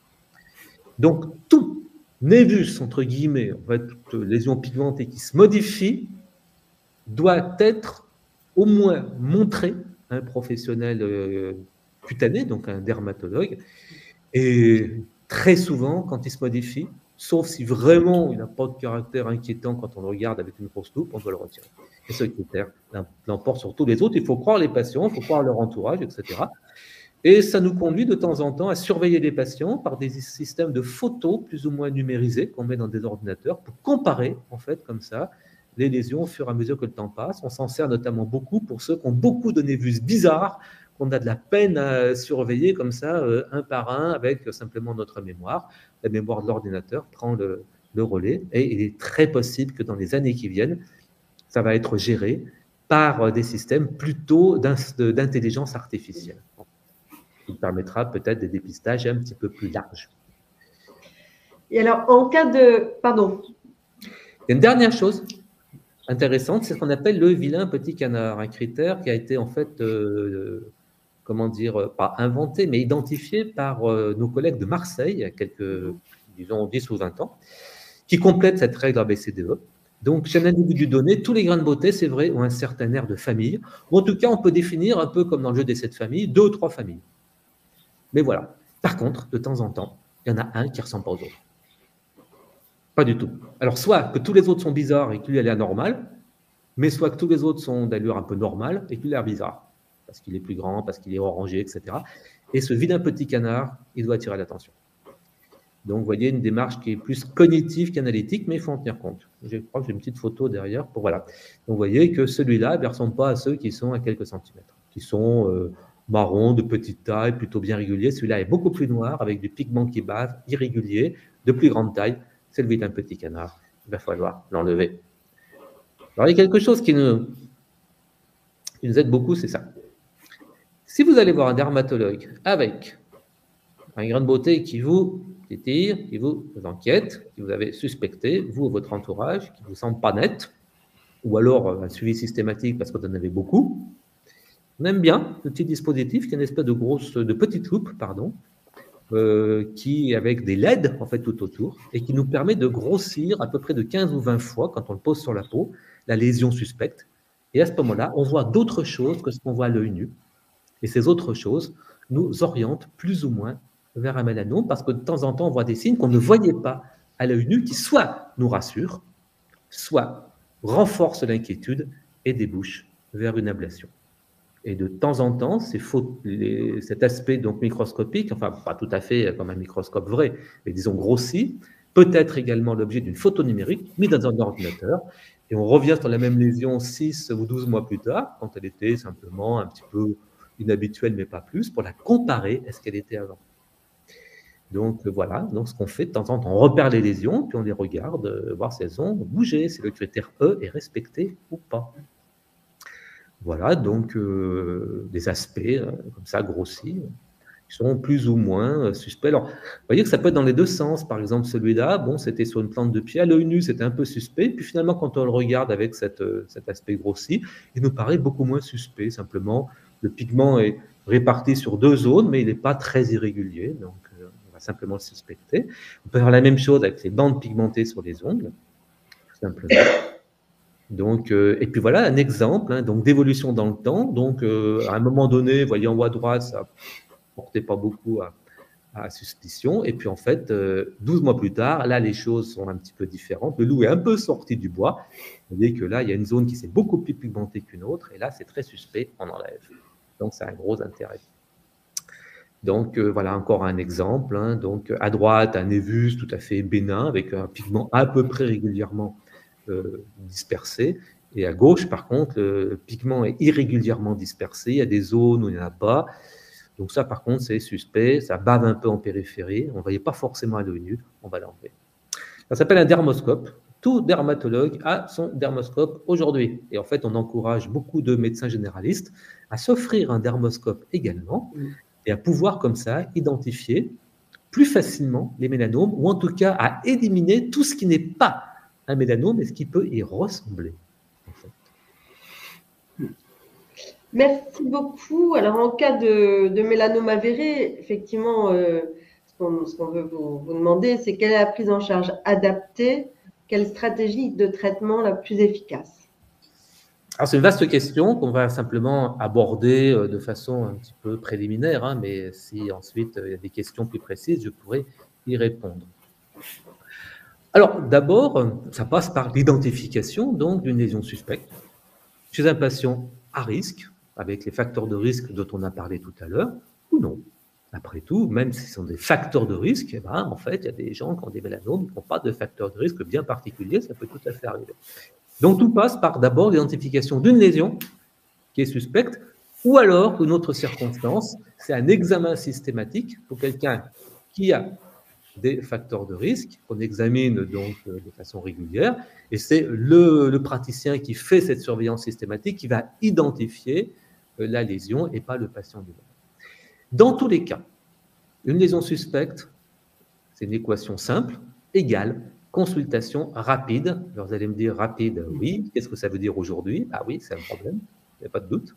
Donc tout névus, entre guillemets, en fait, toute lésion pigmentée qui se modifie, doit être au moins montré à un professionnel cutané, donc un dermatologue, et très souvent, quand il se modifie, sauf si vraiment il n'a pas de caractère inquiétant quand on le regarde avec une grosse loupe, on doit le retirer. Et ce critère l'emporte sur tous les autres. Il faut croire les patients, il faut croire leur entourage, etc. Et ça nous conduit de temps en temps à surveiller les patients par des systèmes de photos plus ou moins numérisés qu'on met dans des ordinateurs pour comparer, en fait, comme ça, les lésions au fur et à mesure que le temps passe. On s'en sert notamment beaucoup pour ceux qui ont beaucoup de névus bizarres, qu'on a de la peine à surveiller comme ça, un par un, avec simplement notre mémoire. La mémoire de l'ordinateur prend le relais et il est très possible que dans les années qui viennent, ça va être géré par des systèmes plutôt d'intelligence artificielle, qui permettra peut-être des dépistages un petit peu plus larges. Et alors, en cas de... Pardon. Il y a une dernière chose intéressante, c'est ce qu'on appelle le vilain petit canard, un critère qui a été en fait, comment dire, pas inventé, mais identifié par nos collègues de Marseille, il y a quelques, disons, 10 ou 20 ans, qui complète cette règle ABCDE. Donc, chez un individu donné, tous les grains de beauté, c'est vrai, ont un certain air de famille. Ou en tout cas, on peut définir, un peu comme dans le jeu des 7 familles, 2 ou 3 familles. Mais voilà. Par contre, de temps en temps, il y en a un qui ne ressemble pas aux autres. Pas du tout. Alors, soit que tous les autres sont bizarres et que lui, elle est anormale, mais soit que tous les autres sont d'allure un peu normale et qu'il a l'air bizarre, parce qu'il est plus grand, parce qu'il est orangé, etc. Et ce vilain petit canard, il doit attirer l'attention. Donc, vous voyez, une démarche qui est plus cognitive qu'analytique, mais il faut en tenir compte. Je crois que j'ai une petite photo derrière. Voilà. Donc, vous voyez que celui-là ne ressemble pas à ceux qui sont à quelques centimètres, qui sont marrons, de petite taille, plutôt bien réguliers. Celui-là est beaucoup plus noir, avec du pigment qui bave, irrégulier, de plus grande taille. C'est le vilain petit canard. Il va falloir l'enlever. Alors, il y a quelque chose qui nous aide beaucoup, c'est ça. Si vous allez voir un dermatologue avec un grain de beauté qui vous tire, qui vous inquiète, qui vous avez suspecté, vous ou votre entourage, qui ne vous semble pas net, ou alors un suivi systématique parce que vous en avez beaucoup, on aime bien ce petit dispositif qui est une espèce de petite loupe, qui avec des LED en fait tout autour et qui nous permet de grossir à peu près de 15 ou 20 fois quand on le pose sur la peau, la lésion suspecte. Et à ce moment-là, on voit d'autres choses que ce qu'on voit à l'œil nu. Et ces autres choses nous orientent plus ou moins vers un mélanome parce que de temps en temps, on voit des signes qu'on ne voyait pas à l'œil nu qui soit nous rassurent, soit renforcent l'inquiétude et débouchent vers une ablation. Et de temps en temps, cet aspect donc microscopique, enfin pas tout à fait comme un microscope vrai, mais disons grossi, peut être également l'objet d'une photo numérique mise dans un ordinateur. Et on revient sur la même lésion 6 ou 12 mois plus tard, quand elle était simplement un petit peu inhabituelle, mais pas plus, pour la comparer à ce qu'elle était avant. Donc voilà, donc ce qu'on fait de temps en temps, on repère les lésions, puis on les regarde, voir si elles ont bougé, si le critère E est respecté ou pas. Voilà, donc des aspects comme ça grossis, qui sont plus ou moins suspects. Alors, vous voyez que ça peut être dans les deux sens. Par exemple, celui-là, bon, c'était sur une plante de pied. À l'œil nu, c'était un peu suspect. Puis finalement, quand on le regarde avec cet aspect grossi, il nous paraît beaucoup moins suspect. Simplement, le pigment est réparti sur 2 zones, mais il n'est pas très irrégulier. Donc, on va simplement le suspecter. On peut faire la même chose avec les bandes pigmentées sur les ongles, tout simplement. Donc, et puis voilà un exemple hein, donc d'évolution dans le temps. Donc, à un moment donné, vous voyez en haut à droite, ça ne portait pas beaucoup à suspicion. Et puis en fait, 12 mois plus tard, là, les choses sont un petit peu différentes. Le loup est un peu sorti du bois. Vous voyez que là, il y a une zone qui s'est beaucoup plus pigmentée qu'une autre. Et là, c'est très suspect, on enlève. Donc, c'est un gros intérêt. Donc, voilà encore un exemple. Hein. Donc, à droite, un névus tout à fait bénin, avec un pigment à peu près régulièrement dispersé. Et à gauche, par contre, le pigment est irrégulièrement dispersé. Il y a des zones où il n'y en a pas. Donc ça, par contre, c'est suspect. Ça bave un peu en périphérie. On ne voyait pas forcément à l'œil nu. On va l'enlever. Ça s'appelle un dermoscope. Tout dermatologue a son dermoscope aujourd'hui. Et en fait, on encourage beaucoup de médecins généralistes à s'offrir un dermoscope également et à pouvoir comme ça identifier plus facilement les mélanomes ou en tout cas à éliminer tout ce qui n'est pas un mélanome et ce qui peut y ressembler. En fait. Merci beaucoup. Alors, en cas de mélanome avéré, effectivement, ce qu'on veut vous demander, c'est quelle est la prise en charge adaptée, quelle stratégie de traitement la plus efficace? Alors, c'est une vaste question qu'on va simplement aborder de façon un petit peu préliminaire, hein, mais si ensuite il y a des questions plus précises, je pourrais y répondre. Alors, d'abord, ça passe par l'identification donc d'une lésion suspecte chez un patient à risque, avec les facteurs de risque dont on a parlé tout à l'heure, ou non. Après tout, même si ce sont des facteurs de risque, eh ben, en fait, il y a des gens qui ont des mélanomes qui n'ont pas de facteurs de risque bien particuliers, ça peut tout à fait arriver. Donc, tout passe par d'abord l'identification d'une lésion qui est suspecte, ou alors, une autre circonstance, c'est un examen systématique pour quelqu'un qui a des facteurs de risque qu'on examine donc de façon régulière, et c'est le praticien qui fait cette surveillance systématique qui va identifier la lésion et pas le patient lui-même. Dans tous les cas, une lésion suspecte, c'est une équation simple, égale consultation rapide. Alors vous allez me dire rapide, oui, qu'est-ce que ça veut dire aujourd'hui? Ah oui, c'est un problème, il n'y a pas de doute,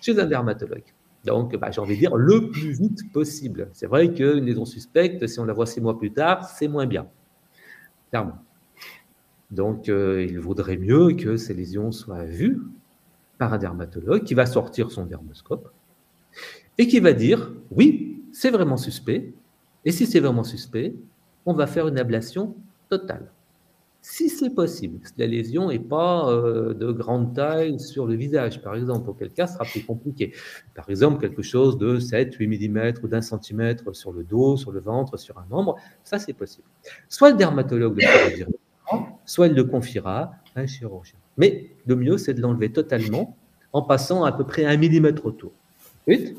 chez un dermatologue. Donc, j'ai envie de dire le plus vite possible. C'est vrai qu'une lésion suspecte, si on la voit 6 mois plus tard, c'est moins bien, clairement. Donc, il vaudrait mieux que ces lésions soient vues par un dermatologue qui va sortir son dermoscope et qui va dire, oui, c'est vraiment suspect, et si c'est vraiment suspect, on va faire une ablation totale. Si c'est possible, si la lésion n'est pas de grande taille sur le visage, par exemple, auquel cas ce sera plus compliqué. Par exemple, quelque chose de 7-8 mm ou d'1 centimètre sur le dos, sur le ventre, sur un membre, ça c'est possible. Soit le dermatologue le fera directement, soit il le confiera à un chirurgien. Mais le mieux, c'est de l'enlever totalement en passant à peu près 1 mm autour. Ensuite,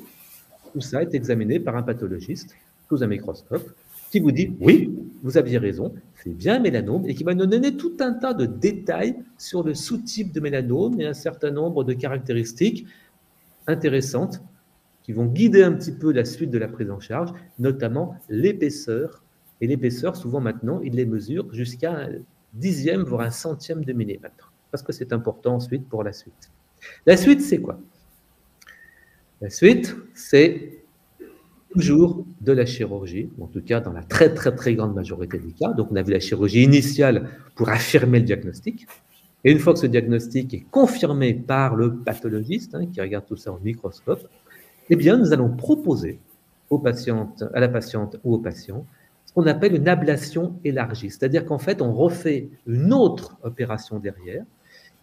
tout ça est examiné par un pathologiste sous un microscope qui vous dit, oui, vous aviez raison, c'est bien un mélanome, et qui va nous donner tout un tas de détails sur le sous-type de mélanome et un certain nombre de caractéristiques intéressantes qui vont guider un petit peu la suite de la prise en charge, notamment l'épaisseur. Et l'épaisseur, souvent maintenant, ils les mesurent jusqu'à un dixième, voire un centième de millimètre, parce que c'est important ensuite pour la suite. La suite, c'est quoi? La suite, c'est toujours de la chirurgie, en tout cas dans la très grande majorité des cas. Donc on a vu la chirurgie initiale pour affirmer le diagnostic. Et une fois que ce diagnostic est confirmé par le pathologiste, qui regarde tout ça au microscope, eh bien nous allons proposer à la patiente ou au patient ce qu'on appelle une ablation élargie. C'est-à-dire qu'en fait, on refait une autre opération derrière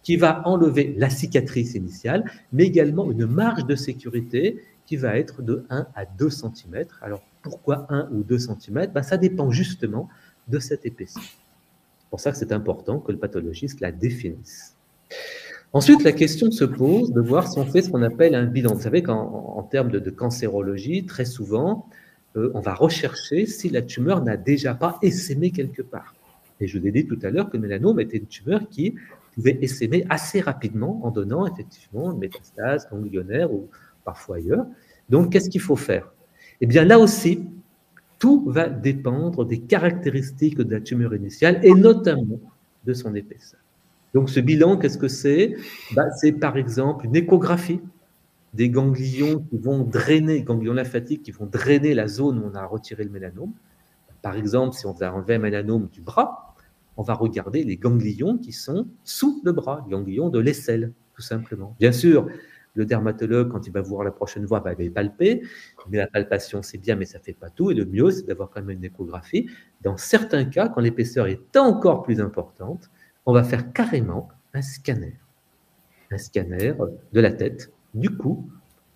qui va enlever la cicatrice initiale, mais également une marge de sécurité qui va être de 1 à 2 cm. Alors, pourquoi 1 ou 2 cm? Ça dépend justement de cette épaisseur. C'est pour ça que c'est important que le pathologiste la définisse. Ensuite, la question se pose de voir si on fait ce qu'on appelle un bilan. Vous savez qu'en termes de cancérologie, très souvent, on va rechercher si la tumeur n'a déjà pas essaimé quelque part. Et je vous ai dit tout à l'heure que le mélanome était une tumeur qui pouvait essaimer assez rapidement en donnant effectivement une métastase ganglionnaire ou parfois ailleurs. Donc, qu'est-ce qu'il faut faire? Eh bien, là aussi, tout va dépendre des caractéristiques de la tumeur initiale et notamment de son épaisseur. Donc, ce bilan, qu'est-ce que c'est? C'est par exemple une échographie des ganglions qui vont drainer, ganglions lymphatiques qui vont drainer la zone où on a retiré le mélanome. Par exemple, si on a enlevé un mélanome du bras, on va regarder les ganglions qui sont sous le bras, les ganglions de l'aisselle, tout simplement. Bien sûr, le dermatologue, quand il va vous voir la prochaine fois, va les palper, mais la palpation, c'est bien, mais ça ne fait pas tout, et le mieux, c'est d'avoir quand même une échographie. Dans certains cas, quand l'épaisseur est encore plus importante, on va faire carrément un scanner de la tête, du cou,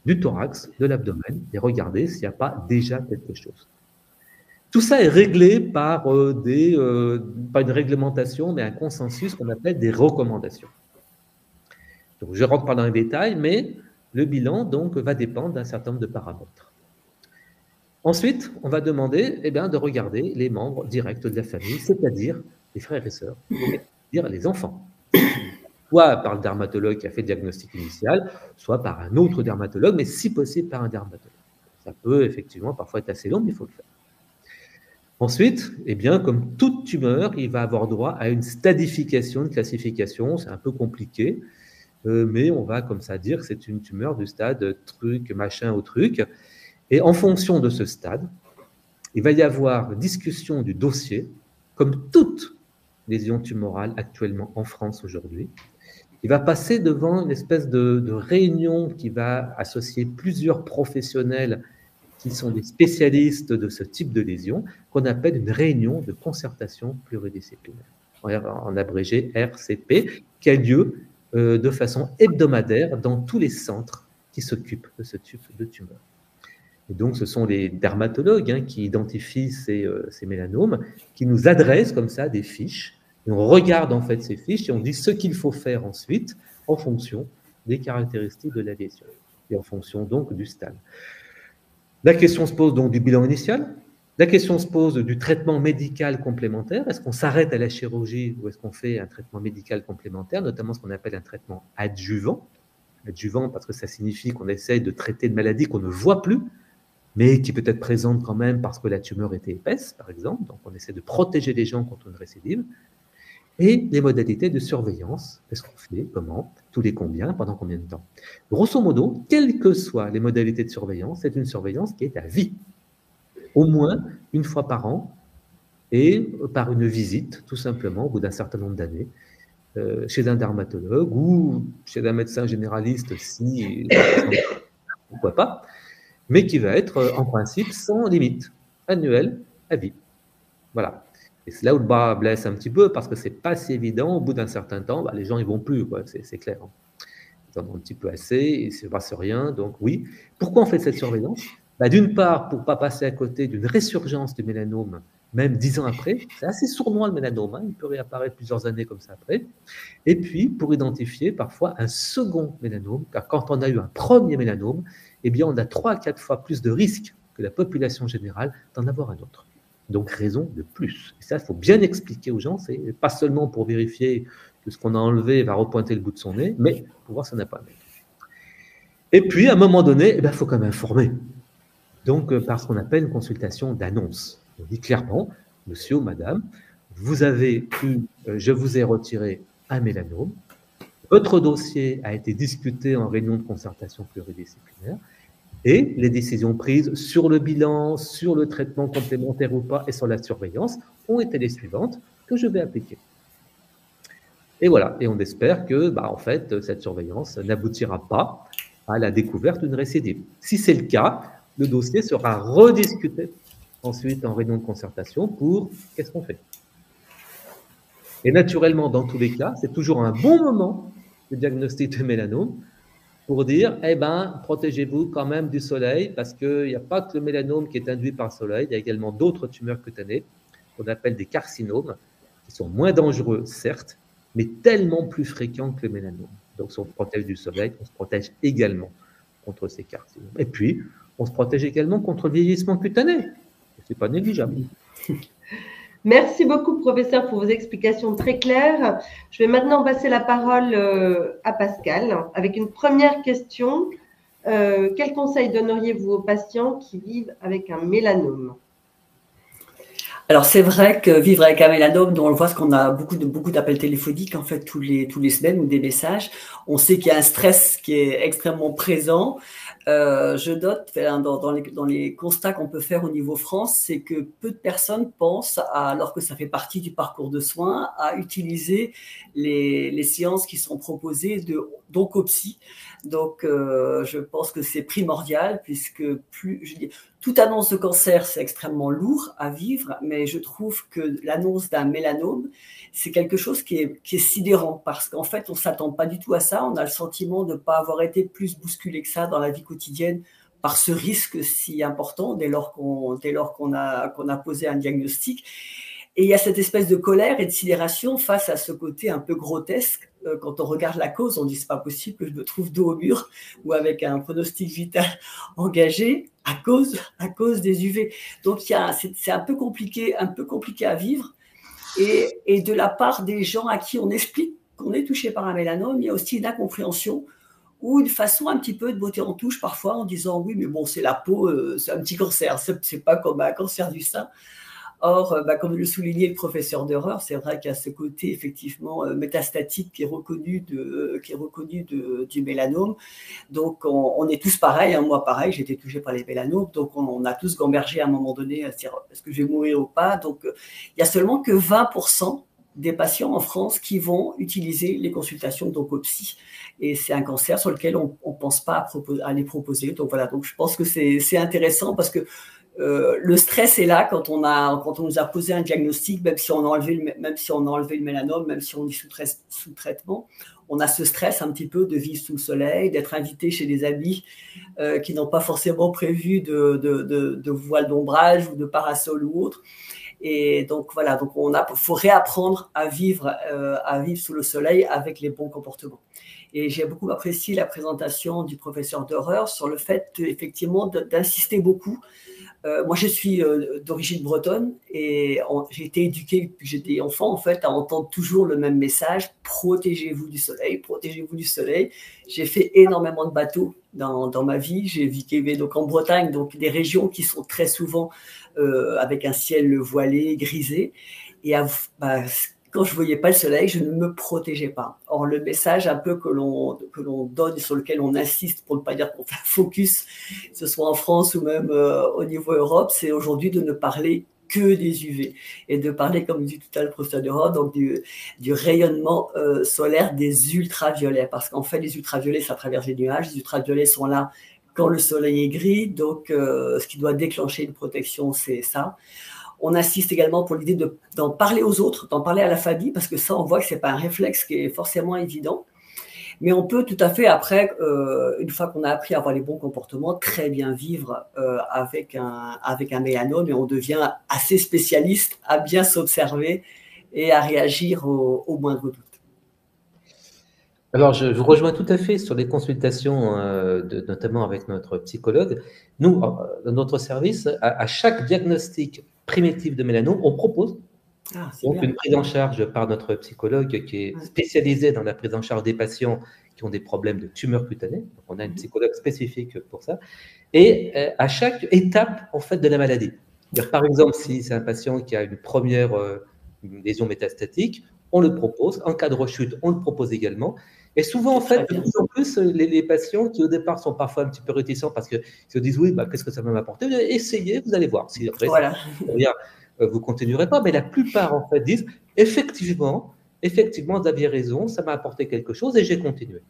du thorax, de l'abdomen, et regarder s'il n'y a pas déjà quelque chose. Tout ça est réglé par pas une réglementation, mais un consensus qu'on appelle des recommandations. Donc, je ne rentre pas dans les détails, mais le bilan donc, va dépendre d'un certain nombre de paramètres. Ensuite, on va demander de regarder les membres directs de la famille, c'est-à-dire les frères et sœurs, c'est-à-dire les enfants. Soit par le dermatologue qui a fait le diagnostic initial, soit par un autre dermatologue, mais si possible par un dermatologue. Ça peut effectivement parfois être assez long, mais il faut le faire. Ensuite, comme toute tumeur, il va avoir droit à une stadification, une classification. C'est un peu compliqué, mais on va comme ça dire que c'est une tumeur du stade truc, machin au truc. Et en fonction de ce stade, il va y avoir discussion du dossier, comme toute lésion tumorale actuellement en France aujourd'hui. Il va passer devant une espèce de réunion qui va associer plusieurs professionnels qui sont des spécialistes de ce type de lésion, qu'on appelle une réunion de concertation pluridisciplinaire, en abrégé RCP, qui a lieu de façon hebdomadaire dans tous les centres qui s'occupent de ce type de tumeur. Et donc, ce sont les dermatologues qui identifient ces mélanomes, qui nous adressent comme ça des fiches. Et on regarde en fait ces fiches et on dit ce qu'il faut faire ensuite en fonction des caractéristiques de la lésion et en fonction donc du stade. La question se pose donc du bilan initial. La question se pose du traitement médical complémentaire. Est-ce qu'on s'arrête à la chirurgie ou est-ce qu'on fait un traitement médical complémentaire, notamment ce qu'on appelle un traitement adjuvant. Adjuvant parce que ça signifie qu'on essaye de traiter une maladie qu'on ne voit plus, mais qui peut être présente quand même parce que la tumeur était épaisse, par exemple. Donc, on essaie de protéger les gens contre une récidive. Et les modalités de surveillance, qu'est-ce qu'on fait, comment, tous les combien, pendant combien de temps. Grosso modo, quelles que soient les modalités de surveillance, c'est une surveillance qui est à vie. Au moins une fois par an et par une visite, tout simplement, au bout d'un certain nombre d'années, chez un dermatologue ou chez un médecin généraliste, si, pourquoi pas, mais qui va être en principe sans limite, annuel, à vie. Voilà. Et c'est là où le bas blesse un petit peu, parce que c'est pas si évident. Au bout d'un certain temps, les gens, ils vont plus, c'est clair. Ils en ont un petit peu assez, il ne se passe rien. Donc oui. Pourquoi on fait cette surveillance? D'une part, pour ne pas passer à côté d'une résurgence du mélanome, même 10 ans après. C'est assez sournois le mélanome, il peut réapparaître plusieurs années comme ça après. Et puis, pour identifier parfois un second mélanome, car quand on a eu un premier mélanome, on a 3 à 4 fois plus de risques que la population générale d'en avoir un autre. Donc, raison de plus. Et ça, il faut bien expliquer aux gens, c'est pas seulement pour vérifier que ce qu'on a enlevé va repointer le bout de son nez, mais pour voir si ça n'a pas un nez. Et puis, à un moment donné, il faut quand même informer. Donc, par ce qu'on appelle une consultation d'annonce. On dit clairement, monsieur ou madame, je vous ai retiré un mélanome, votre dossier a été discuté en réunion de concertation pluridisciplinaire, et les décisions prises sur le bilan, sur le traitement complémentaire ou pas, et sur la surveillance, ont été les suivantes que je vais appliquer. Et voilà, et on espère que, en fait, cette surveillance n'aboutira pas à la découverte d'une récidive. Si c'est le cas, le dossier sera rediscuté ensuite en réunion de concertation pour qu'est-ce qu'on fait. Et naturellement, dans tous les cas, c'est toujours un bon moment de diagnostic de mélanome pour dire, protégez-vous quand même du soleil, parce qu'il n'y a pas que le mélanome qui est induit par le soleil, il y a également d'autres tumeurs cutanées, qu'on appelle des carcinomes, qui sont moins dangereux, certes, mais tellement plus fréquents que le mélanome. Donc, si on se protège du soleil, on se protège également contre ces carcinomes. Et puis, on se protège également contre le vieillissement cutané. Ce n'est pas négligeable. Merci beaucoup, professeur, pour vos explications très claires. Je vais maintenant passer la parole à Pascal avec une première question. Quel conseil donneriez-vous aux patients qui vivent avec un mélanome? Alors c'est vrai que vivre avec un mélanome, dont on le voit, parce qu'on a beaucoup d'appels téléphoniques en fait tous les semaines ou des messages. On sait qu'il y a un stress qui est extrêmement présent. Je note dans les constats qu'on peut faire au niveau France, c'est que peu de personnes pensent, alors que ça fait partie du parcours de soins, à utiliser les séances qui sont proposées d'oncopsie. Donc, je pense que c'est primordial puisque toute annonce de cancer, c'est extrêmement lourd à vivre, mais je trouve que l'annonce d'un mélanome, c'est quelque chose qui est sidérant parce qu'en fait, on ne s'attend pas du tout à ça. On a le sentiment de ne pas avoir été plus bousculé que ça dans la vie quotidienne par ce risque si important dès lors qu'on a posé un diagnostic. Et il y a cette espèce de colère et de sidération face à ce côté un peu grotesque. Quand on regarde la cause, on dit c'est pas possible que je me trouve dos au mur ou avec un pronostic vital engagé à cause des UV. Donc c'est un peu compliqué à vivre. Et de la part des gens à qui on explique qu'on est touché par un mélanome, il y a aussi une incompréhension ou une façon un petit peu de botter en touche parfois en disant oui mais bon c'est la peau, c'est un petit cancer, c'est pas comme un cancer du sein. Or, comme le soulignait le professeur Dehrer, c'est vrai qu'il y a ce côté effectivement métastatique qui est reconnu du mélanome. Donc, on est tous pareils. Hein. Moi, pareil, j'ai été touchée par les mélanomes. Donc, on a tous gambergé à un moment donné à se dire est-ce que je vais mourir ou pas. Donc, il y a seulement que 20% des patients en France qui vont utiliser les consultations d'oncopsie. Et c'est un cancer sur lequel on ne pense pas à les proposer. Donc, voilà. Donc, je pense que c'est intéressant parce que le stress est là quand on nous a posé un diagnostic, même si on a enlevé le mélanome, même si on est sous traitement, on a ce stress un petit peu de vivre sous le soleil, d'être invité chez des amis qui n'ont pas forcément prévu de voile d'ombrage ou de parasol ou autre. Et donc voilà, donc faut réapprendre à vivre sous le soleil avec les bons comportements. Et j'ai beaucoup apprécié la présentation du professeur Dehrer sur le fait effectivement d'insister beaucoup. Moi, je suis d'origine bretonne et j'ai été éduquée depuis que j'étais enfant, en fait, à entendre toujours le même message, protégez-vous du soleil, protégez-vous du soleil. J'ai fait énormément de bateaux dans ma vie. J'ai vécu donc en Bretagne, donc des régions qui sont très souvent avec un ciel voilé, grisé. Et quand je voyais pas le soleil, je ne me protégeais pas. Or, le message un peu que l'on donne, sur lequel on insiste, pour ne pas dire qu'on fait un focus, que ce soit en France ou même au niveau Europe, c'est aujourd'hui de ne parler que des UV et de parler, comme dit tout à l'heure le professeur Dehrer, donc du rayonnement solaire des ultraviolets. Parce qu'en fait, les ultraviolets, ça traverse les nuages. Les ultraviolets sont là quand le soleil est gris. Donc, ce qui doit déclencher une protection, c'est ça. On insiste également pour l'idée d'en parler aux autres, d'en parler à la famille, parce que ça, on voit que ce n'est pas un réflexe qui est forcément évident. Mais on peut tout à fait, après, une fois qu'on a appris à avoir les bons comportements, très bien vivre avec un mélanome et on devient assez spécialiste à bien s'observer et à réagir au moindre doute. Alors, je vous rejoins tout à fait sur les consultations, notamment avec notre psychologue. Nous, dans notre service, à chaque diagnostic primitif de mélanome, on propose donc une prise en charge par notre psychologue qui est spécialisé dans la prise en charge des patients qui ont des problèmes de tumeurs cutanées. Donc, on a une psychologue spécifique pour ça. Et à chaque étape en fait de la maladie. Par exemple, si c'est un patient qui a une première une lésion métastatique, on le propose. En cas de rechute, on le propose également. Et souvent, en fait, de plus en plus, les patients qui au départ sont parfois un petit peu réticents parce qu'ils se disent oui, qu'est-ce que ça va m'apporter? Essayez, vous allez voir. Si après, voilà. Vous continuerez pas. Mais la plupart, en fait, disent effectivement, vous aviez raison, ça m'a apporté quelque chose et j'ai continué.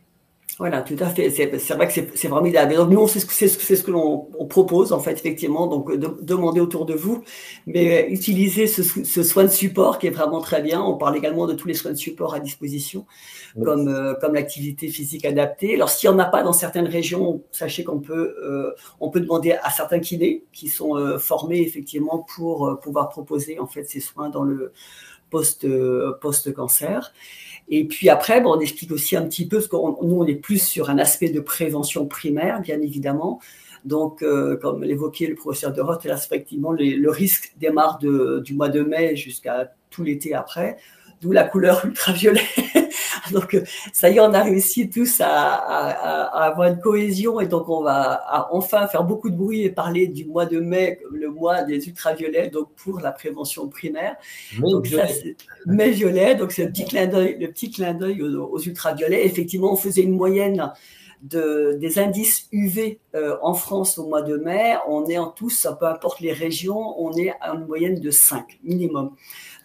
Voilà, tout à fait. C'est vrai que c'est vraiment idéal. Donc, nous, c'est ce que l'on propose, en fait, effectivement. Donc, demandez autour de vous, mais utilisez ce soin de support qui est vraiment très bien. On parle également de tous les soins de support à disposition, comme l'activité physique adaptée. Alors, s'il n'y en a pas dans certaines régions, sachez qu'on peut demander à certains kinés qui sont formés, effectivement, pour pouvoir proposer, en fait, ces soins dans le post-cancer. Et puis après, on explique aussi un petit peu, parce que nous, on est plus sur un aspect de prévention primaire, bien évidemment. Donc, comme l'évoquait le professeur Dehrer, là, effectivement, le risque démarre du mois de mai jusqu'à tout l'été après, d'où la couleur ultraviolet Donc, ça y est, on a réussi tous à avoir une cohésion et donc on va enfin faire beaucoup de bruit et parler du mois de mai, le mois des ultraviolets, donc pour la prévention primaire. Donc ça, c'est mai violet, donc c'est le petit clin d'œil aux ultraviolets. Effectivement, on faisait une moyenne des indices UV en France au mois de mai. On est en tous, peu importe les régions, on est à une moyenne de 5 minimum.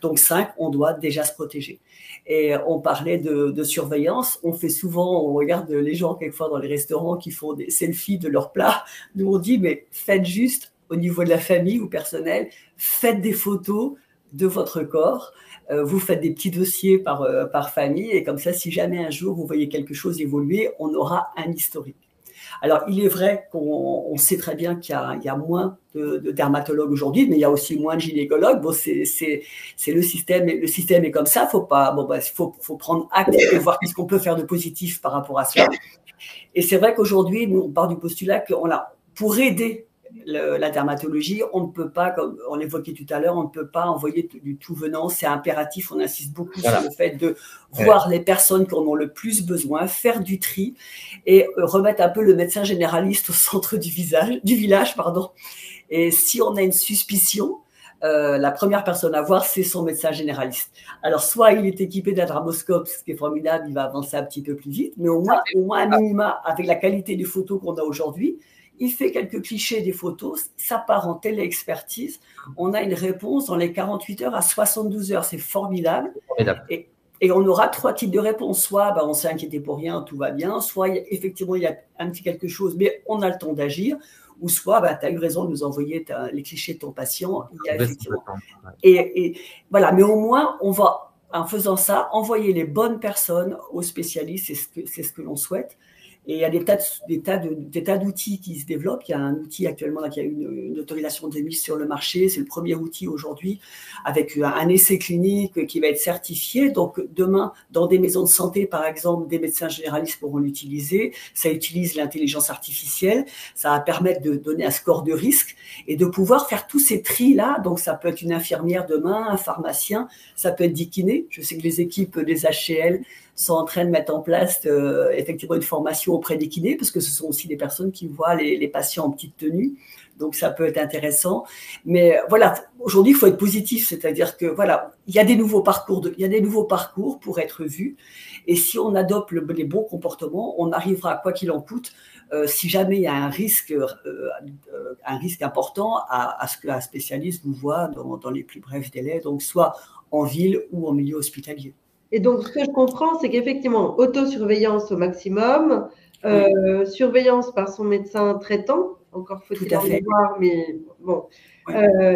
Donc 5, on doit déjà se protéger. Et on parlait de surveillance. On fait souvent, on regarde les gens quelquefois dans les restaurants qui font des selfies de leurs plats. Nous, on dit, mais faites juste au niveau de la famille ou personnel, faites des photos de votre corps. Vous faites des petits dossiers par famille et comme ça, si jamais un jour vous voyez quelque chose évoluer, on aura un historique. Alors, il est vrai qu'on sait très bien qu'il y a moins de dermatologues aujourd'hui, mais il y a aussi moins de gynécologues. Bon, c'est le système est comme ça. Faut prendre acte et voir qu'est-ce qu'on peut faire de positif par rapport à cela. Et c'est vrai qu'aujourd'hui, nous, on part du postulat pour aider la dermatologie, on ne peut pas, comme on l'évoquait tout à l'heure, on ne peut pas envoyer du tout venant. C'est impératif. On insiste beaucoup sur le fait de voir les personnes qui en ont le plus besoin, faire du tri et remettre un peu le médecin généraliste au centre du village. Et si on a une suspicion, la première personne à voir, c'est son médecin généraliste. Alors, soit il est équipé d'un dermoscope, ce qui est formidable, il va avancer un petit peu plus vite, mais au moins à minima, avec la qualité des photos qu'on a aujourd'hui, il fait quelques clichés des photos, ça part en téléexpertise. On a une réponse dans les 48 heures à 72 heures. C'est formidable. Et on aura 3 types de réponses. Soit on s'est inquiété pour rien, tout va bien. Soit effectivement, il y a un petit quelque chose, mais on a le temps d'agir. Ou soit, tu as eu raison de nous envoyer les clichés de ton patient. Il y a effectivement. Et voilà, mais au moins, on va, en faisant ça, envoyer les bonnes personnes aux spécialistes. C'est ce que l'on souhaite. Et il y a des tas d'outils qui se développent. Il y a un outil actuellement qui a une autorisation de mise sur le marché. C'est le premier outil aujourd'hui avec un essai clinique qui va être certifié. Donc demain, dans des maisons de santé, par exemple, des médecins généralistes pourront l'utiliser. Ça utilise l'intelligence artificielle. Ça va permettre de donner un score de risque et de pouvoir faire tous ces tris-là. Donc ça peut être une infirmière demain, un pharmacien, ça peut être des kinés. Je sais que les équipes des HCL sont en train de mettre en place effectivement une formation auprès des kinés, parce que ce sont aussi des personnes qui voient les patients en petite tenue. Donc, ça peut être intéressant. Mais voilà, aujourd'hui, il faut être positif. C'est-à-dire que, voilà, il y a des nouveaux parcours pour être vus. Et si on adopte les bons comportements, on arrivera, quoi qu'il en coûte, si jamais il y a un risque important, à ce qu'un spécialiste vous voit dans les plus brefs délais, donc soit en ville ou en milieu hospitalier. Et donc, ce que je comprends, c'est qu'effectivement, autosurveillance au maximum, surveillance par son médecin traitant, encore faut-il en voir, mais bon. Oui.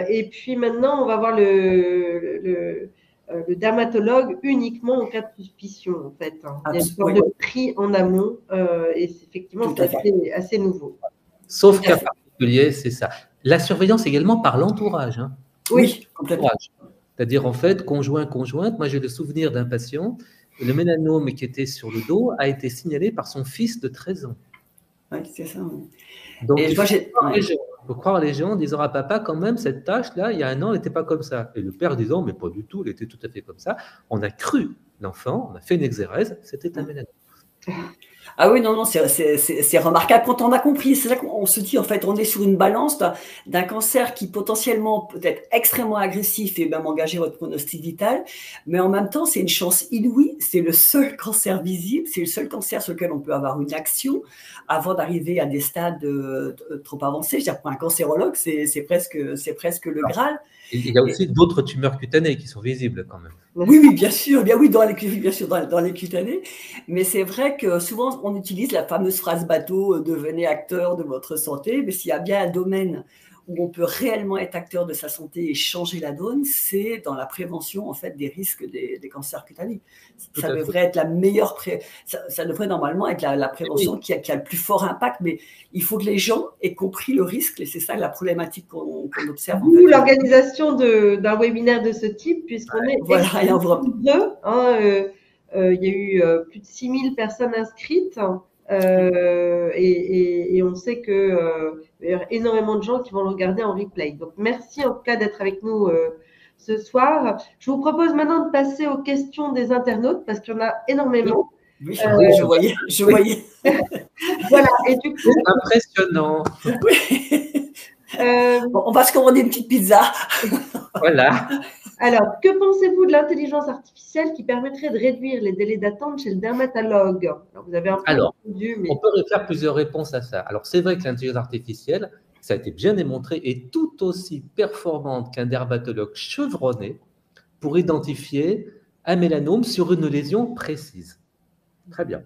Et puis maintenant, on va voir le dermatologue uniquement en cas de suspicion, en fait. Il y a une sorte de tri en amont, et effectivement, c'est assez nouveau. Sauf cas particulier, c'est ça. La surveillance également par l'entourage. Hein. Oui, complètement. C'est-à-dire, en fait, conjointe. Moi, j'ai le souvenir d'un patient, le mélanome qui était sur le dos a été signalé par son fils de 13 ans. Oui, c'est ça. Oui. Donc, il faut croire les gens en disant à papa, quand même, cette tâche-là, il y a un an, elle n'était pas comme ça. Et le père disant, mais pas du tout, elle était tout à fait comme ça. On a cru l'enfant, on a fait une exérèse, c'était un mélanome. Ah oui, non, c'est remarquable quand on a compris. C'est là qu'on se dit, en fait, on est sur une balance d'un cancer qui potentiellement peut être extrêmement agressif et même engager votre pronostic vital, mais en même temps, c'est une chance inouïe. C'est le seul cancer visible, c'est le seul cancer sur lequel on peut avoir une action avant d'arriver à des stades trop avancés. Je veux dire, pour un cancérologue, c'est presque le Graal. Il y a aussi d'autres tumeurs cutanées qui sont visibles quand même. Oui, bien sûr, dans les cutanées. Mais c'est vrai que souvent, on utilise la fameuse phrase bateau « devenez acteur de votre santé », mais s'il y a bien un domaine où on peut réellement être acteur de sa santé et changer la donne, c'est dans la prévention en fait des risques des cancers cutanés. Ça devrait être la meilleure ça devrait normalement être la prévention qui a le plus fort impact, mais il faut que les gens aient compris le risque et c'est ça la problématique qu'on observe. Nous, l'organisation d'un webinaire de ce type, puisqu'on est il y a eu plus de 6000 personnes inscrites. Et on sait qu'il y a énormément de gens qui vont le regarder en replay. Donc, merci en tout cas d'être avec nous ce soir. Je vous propose maintenant de passer aux questions des internautes parce qu'il y en a énormément. Oui, je voyais. Voilà, et du coup… Impressionnant. Oui. Bon, on va se commander une petite pizza. Voilà. Alors, que pensez-vous de l'intelligence artificielle qui permettrait de réduire les délais d'attente chez le dermatologue? Alors, vous avez un peu répondu, mais… On peut faire plusieurs réponses à ça. Alors, c'est vrai que l'intelligence artificielle, ça a été bien démontré, est tout aussi performante qu'un dermatologue chevronné pour identifier un mélanome sur une lésion précise. Très bien.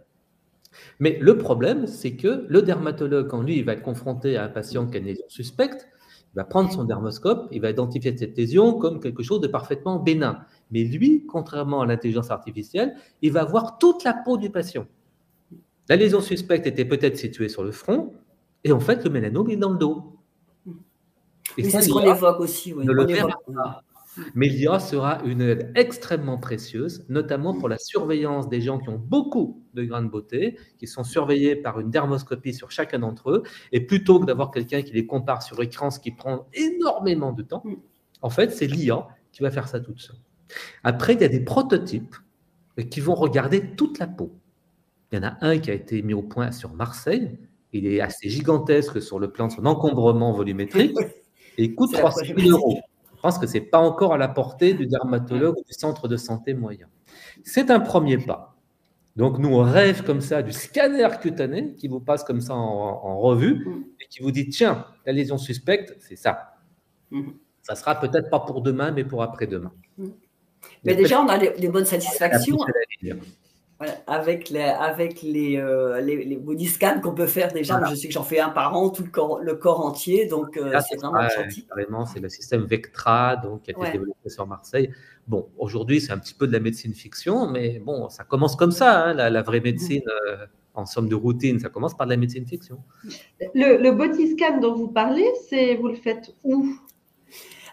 Mais le problème, c'est que le dermatologue, quand lui, il va être confronté à un patient qui a une lésion suspecte, il va prendre son dermoscope, il va identifier cette lésion comme quelque chose de parfaitement bénin. Mais lui, contrairement à l'intelligence artificielle, il va voir toute la peau du patient. La lésion suspecte était peut-être située sur le front, et en fait, le mélanome est dans le dos. Et c'est ce qu'on évoque aussi. Oui. Ne le verra pas. Mais l'IA sera une aide extrêmement précieuse, notamment pour la surveillance des gens qui ont beaucoup de grains de beauté, qui sont surveillés par une dermoscopie sur chacun d'entre eux, et plutôt que d'avoir quelqu'un qui les compare sur écran, ce qui prend énormément de temps, en fait, c'est l'IA qui va faire ça toute seule. Après, il y a des prototypes qui vont regarder toute la peau. Il y en a un qui a été mis au point sur Marseille. Il est assez gigantesque sur le plan de son encombrement volumétrique et il coûte 300 000 €. Je pense que ce n'est pas encore à la portée du dermatologue ou du centre de santé moyen. C'est un premier pas. Donc, nous, on rêve comme ça du scanner cutané qui vous passe comme ça en revue et qui vous dit, tiens, la lésion suspecte, c'est ça. Ça sera peut-être pas pour demain, mais pour après-demain. Mais déjà, on a des bonnes satisfactions. Voilà, avec les body scans qu'on peut faire déjà. Voilà. Je sais que j'en fais un par an, tout le corps entier, donc c'est vraiment gentil. Carrément, c'est le système Vectra donc, qui a été développé sur Marseille. Bon, aujourd'hui, c'est un petit peu de la médecine fiction, mais bon, ça commence comme ça, hein, la vraie médecine en somme de routine, ça commence par de la médecine fiction. Le body scan dont vous parlez, vous le faites où ?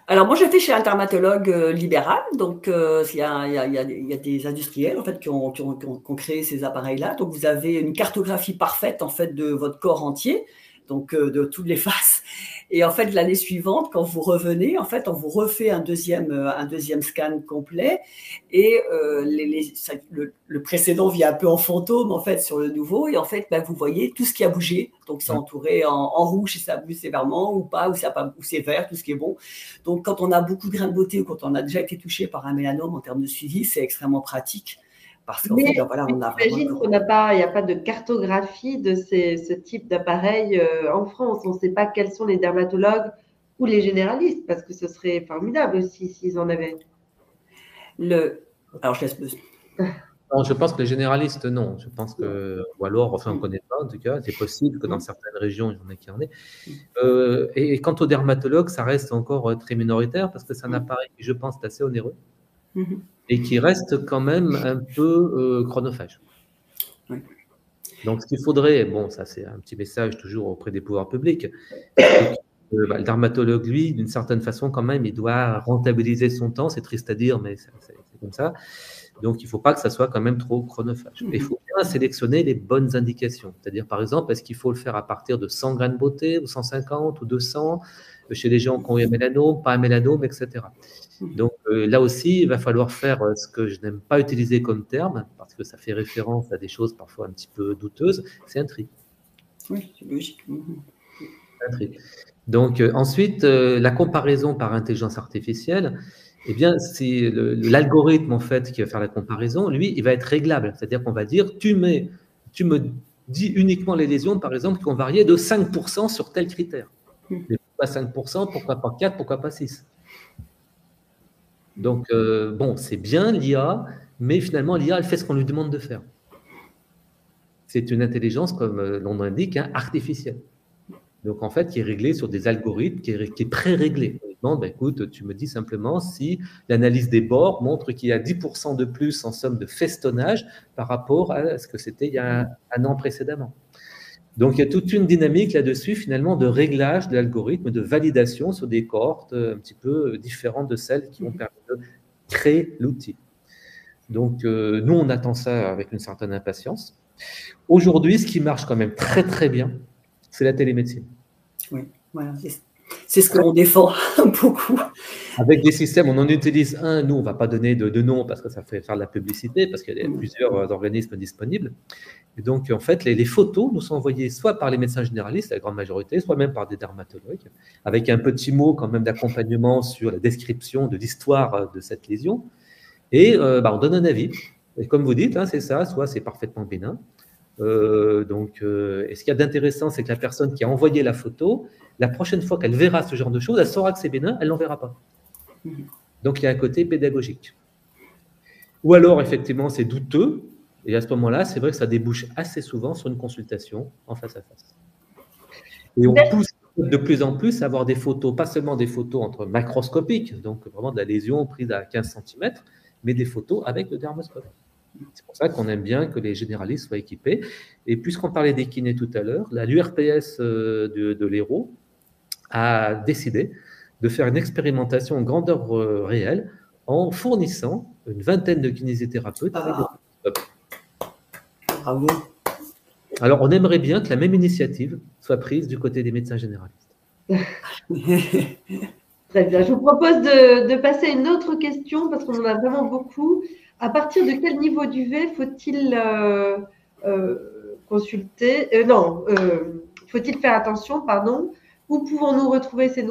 Alors, moi, je fais chez un dermatologue libéral. Donc, il y a des industriels, en fait, qui ont créé ces appareils-là. Donc, vous avez une cartographie parfaite, en fait, de votre corps entier, donc de toutes les faces. Et en fait, l'année suivante, quand vous revenez, en fait, on vous refait un deuxième scan complet. Et le précédent vient un peu en fantôme, en fait, sur le nouveau. Et en fait, vous voyez tout ce qui a bougé. Donc, c'est entouré en rouge si ça bouge sévèrement ou pas, ou c'est vert, tout ce qui est bon. Donc, quand on a beaucoup de grains de beauté ou quand on a déjà été touché par un mélanome en termes de suivi, c'est extrêmement pratique. Parce qu'en fait, voilà, on a j'imagine qu'il n'y a pas de cartographie de ce type d'appareil en France. On ne sait pas quels sont les dermatologues ou les généralistes, parce que ce serait formidable aussi s'ils en avaient. Alors, je laisse… Non, je pense que les généralistes, non. Je pense que, ou alors, enfin, on ne connaît pas, en tout cas. C'est possible que dans certaines régions, il y en ait qui en aient. Et quant aux dermatologues, ça reste encore très minoritaire parce que c'est un appareil qui, je pense, est assez onéreux et qui reste quand même un peu chronophage. Donc, ce qu'il faudrait, bon, ça c'est un petit message toujours auprès des pouvoirs publics, le dermatologue, lui, d'une certaine façon, quand même, il doit rentabiliser son temps. C'est triste à dire, mais c'est comme ça. Donc, il ne faut pas que ça soit quand même trop chronophage. Et il faut bien sélectionner les bonnes indications. C'est-à-dire, par exemple, est-ce qu'il faut le faire à partir de 100 grains de beauté, ou 150, ou 200, chez les gens qui ont un mélanome, pas un mélanome, etc. Donc, là aussi, il va falloir faire ce que je n'aime pas utiliser comme terme, parce que ça fait référence à des choses parfois un petit peu douteuses, c'est un tri. Oui, c'est logique. Un tri. Donc, ensuite, la comparaison par intelligence artificielle, eh bien, c'est l'algorithme, en fait, qui va faire la comparaison. Lui, il va être réglable. C'est-à-dire qu'on va dire, tu me dis uniquement les lésions, par exemple, qui ont varié de 5% sur tel critère. Mais pourquoi 5%, pourquoi pas 4%, pourquoi pas 6%? Donc, bon, c'est bien l'IA, mais finalement, l'IA, elle fait ce qu'on lui demande de faire. C'est une intelligence, comme l'on indique, artificielle. Donc, en fait, qui est réglée sur des algorithmes, qui est pré-réglé. Ben, écoute, tu me dis simplement si l'analyse des bords montre qu'il y a 10% de plus en somme de festonnage par rapport à ce que c'était il y a un an précédemment. Donc, il y a toute une dynamique là-dessus, finalement, de réglage de l'algorithme, de validation sur des cohortes un petit peu différentes de celles qui ont permis de créer l'outil. Donc, nous, on attend ça avec une certaine impatience. Aujourd'hui, ce qui marche quand même très, très bien, c'est la télémédecine. Oui, voilà, c'est ce que l'on défend beaucoup. Avec des systèmes, on en utilise un, nous, on ne va pas donner de nom parce que ça fait faire de la publicité, parce qu'il y a plusieurs organismes disponibles. Et donc, en fait, les photos nous sont envoyées soit par les médecins généralistes, la grande majorité, soit même par des dermatologues, avec un petit mot quand même d'accompagnement sur la description de l'histoire de cette lésion. Et on donne un avis. Et comme vous dites, hein, c'est ça, soit c'est parfaitement bénin. Et ce qu'il y a d'intéressant, c'est que la personne qui a envoyé la photo, la prochaine fois qu'elle verra ce genre de choses, elle saura que c'est bénin, elle ne l'enverra pas. Donc, il y a un côté pédagogique. Ou alors, effectivement, c'est douteux. Et à ce moment-là, c'est vrai que ça débouche assez souvent sur une consultation en face à face. Et on pousse de plus en plus à avoir des photos, pas seulement des photos macroscopiques, donc vraiment de la lésion prise à 15 cm, mais des photos avec le dermoscope. C'est pour ça qu'on aime bien que les généralistes soient équipés. Et puisqu'on parlait des kinés tout à l'heure, l'URPS de l'Hérault a décidé de faire une expérimentation en grandeur réelle en fournissant une vingtaine de kinésithérapeutes avec des dermoscopes. Bravo. Alors, on aimerait bien que la même initiative soit prise du côté des médecins généralistes. Très bien. Je vous propose de passer à une autre question parce qu'on en a vraiment beaucoup. À partir de quel niveau d'UV faut-il faut-il faire attention, pardon. Où pouvons-nous retrouver ces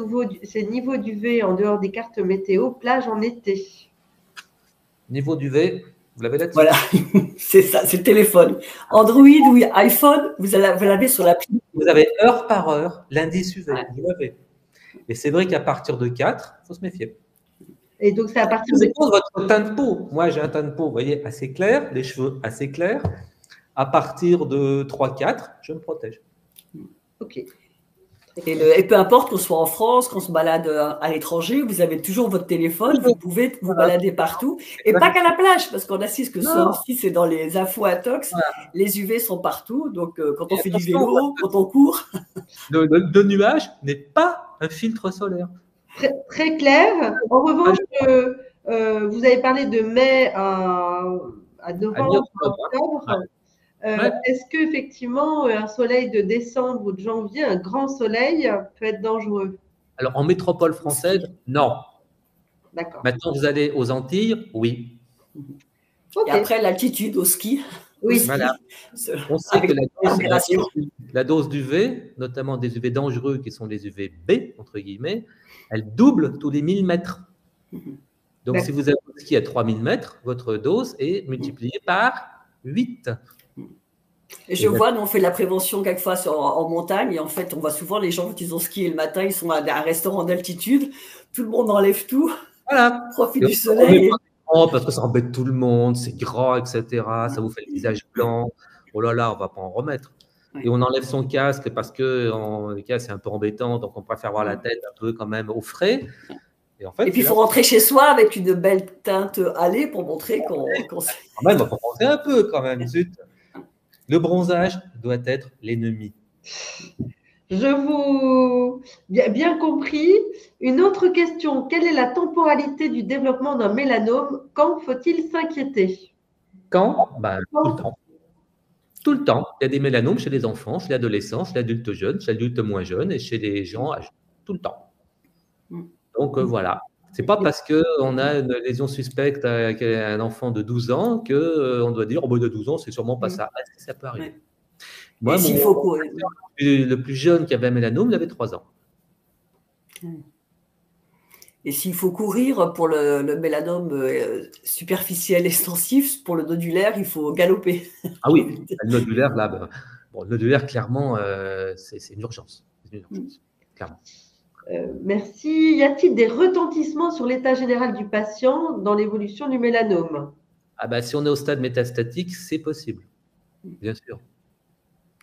niveaux d'UV en dehors des cartes météo, plage en été? Niveau d'UV, vous l'avez là-dessus? Voilà, c'est ça, c'est le téléphone. Android ou iPhone, vous l'avez sur l'appli. Vous avez heure par heure l'indice UV, vous l'avez. Et c'est vrai qu'à partir de 4, il faut se méfier. Et donc, c'est à partir de votre teint de peau. Moi, j'ai un teint de peau, vous voyez, assez clair, les cheveux assez clairs. À partir de 3-4, je me protège. OK. Et peu importe qu'on soit en France, qu'on se balade à l'étranger, vous avez toujours votre téléphone, vous pouvez vous balader partout. Et pas qu'à la plage, parce qu'on assiste que ça aussi, c'est dans les infos Atox. Voilà. Les UV sont partout. Donc, quand on fait du vélo, quand on court. Le nuage n'est pas un filtre solaire. Très, très clair. En revanche, vous avez parlé de mai à novembre, octobre. Est-ce qu'effectivement, un soleil de décembre ou de janvier, un grand soleil, peut être dangereux? Alors, en métropole française, non. D'accord. Maintenant, vous allez aux Antilles, oui. Okay. Et après, l'altitude au ski. Oui. Voilà. On sait que la dose d'UV, notamment des UV dangereux qui sont les UVB, entre guillemets, elle double tous les 1000 mètres. Donc, si vous avez un ski à 3000 mètres, votre dose est multipliée par 8. Et je vois, nous on fait de la prévention quelquefois en montagne et en fait on voit souvent les gens quand ils ont skié le matin, ils sont à un restaurant d'altitude, tout le monde enlève tout, voilà. Profite du soleil. Parce que ça embête tout le monde, c'est gras, etc. Ça vous fait le visage blanc. Oh là là, on ne va pas en remettre. Ouais. Et on enlève son casque parce que le casque c'est un peu embêtant, donc on préfère voir la tête un peu quand même au frais. Et, en fait, puis il faut rentrer chez soi avec une belle teinte hâlée pour montrer qu'on quand même, on peut penser un peu quand même, zut. Le bronzage doit être l'ennemi. Je vous bien compris. Une autre question. Quelle est la temporalité du développement d'un mélanome? Quand faut-il s'inquiéter? Quand? Tout le temps. Tout le temps. Il y a des mélanomes chez les enfants, chez l'adolescent, chez l'adulte jeune, chez l'adulte moins jeune et chez les gens âgés. Tout le temps. Donc voilà. C'est pas parce qu'on a une lésion suspecte à un enfant de 12 ans qu'on doit dire, au bout de 12 ans, c'est sûrement pas ça. Ça peut arriver. Moi, le plus jeune qui avait un mélanome, il avait 3 ans. Et s'il faut courir pour le mélanome superficiel extensif, pour le nodulaire, il faut galoper. Ah oui, le nodulaire, là, le nodulaire, clairement, c'est une urgence. C'est une urgence, clairement. Merci. Y a-t-il des retentissements sur l'état général du patient dans l'évolution du mélanome? Si on est au stade métastatique, c'est possible, bien sûr.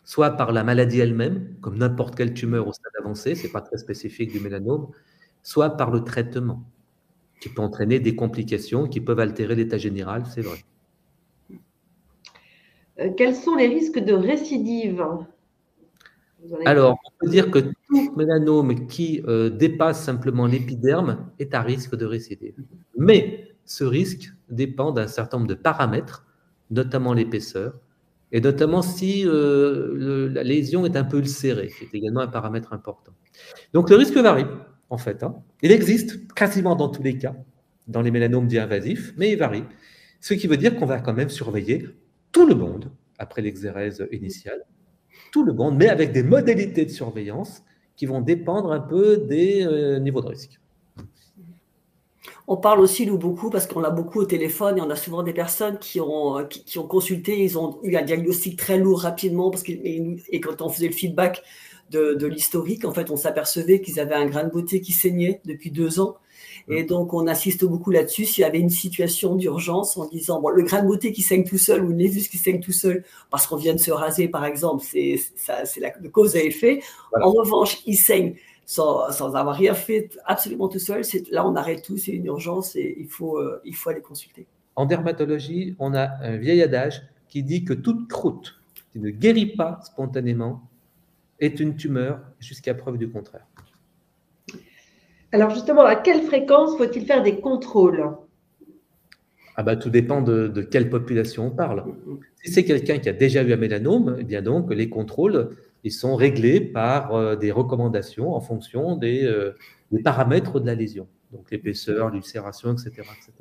Soit par la maladie elle-même, comme n'importe quelle tumeur au stade avancé, ce n'est pas très spécifique du mélanome, soit par le traitement, qui peut entraîner des complications qui peuvent altérer l'état général, c'est vrai. Quels sont les risques de récidive? Alors, on peut dire que tout mélanome qui dépasse simplement l'épiderme est à risque de récidive. Mais ce risque dépend d'un certain nombre de paramètres, notamment l'épaisseur, et notamment si la lésion est un peu ulcérée, qui est également un paramètre important. Donc, le risque varie en fait. Il existe quasiment dans tous les cas, dans les mélanomes dits invasifs, mais il varie. Ce qui veut dire qu'on va quand même surveiller tout le monde, après l'exérèse initiale, tout le monde, mais avec des modalités de surveillance qui vont dépendre un peu des niveaux de risque. On parle aussi, nous, beaucoup, parce qu'on a beaucoup au téléphone et on a souvent des personnes qui ont consulté, ils ont eu un diagnostic très lourd rapidement, et quand on faisait le feedback de l'historique, en fait, on s'apercevait qu'ils avaient un grain de beauté qui saignait depuis 2 ans. Et donc, on insiste beaucoup là-dessus. S'il y avait une situation d'urgence en disant, bon, le grain de beauté qui saigne tout seul ou le névus qui saigne tout seul parce qu'on vient de se raser, par exemple, c'est la cause à effet. Voilà. En revanche, il saigne sans avoir rien fait absolument tout seul. Là, on arrête tout, c'est une urgence et il faut aller consulter. En dermatologie, on a un vieil adage qui dit que toute croûte qui ne guérit pas spontanément est une tumeur jusqu'à preuve du contraire. Alors justement, à quelle fréquence faut-il faire des contrôles? Tout dépend de quelle population on parle. Si c'est quelqu'un qui a déjà eu un mélanome, eh bien donc les contrôles, ils sont réglés par des recommandations en fonction des paramètres de la lésion. Donc l'épaisseur, l'ulcération, etc., etc.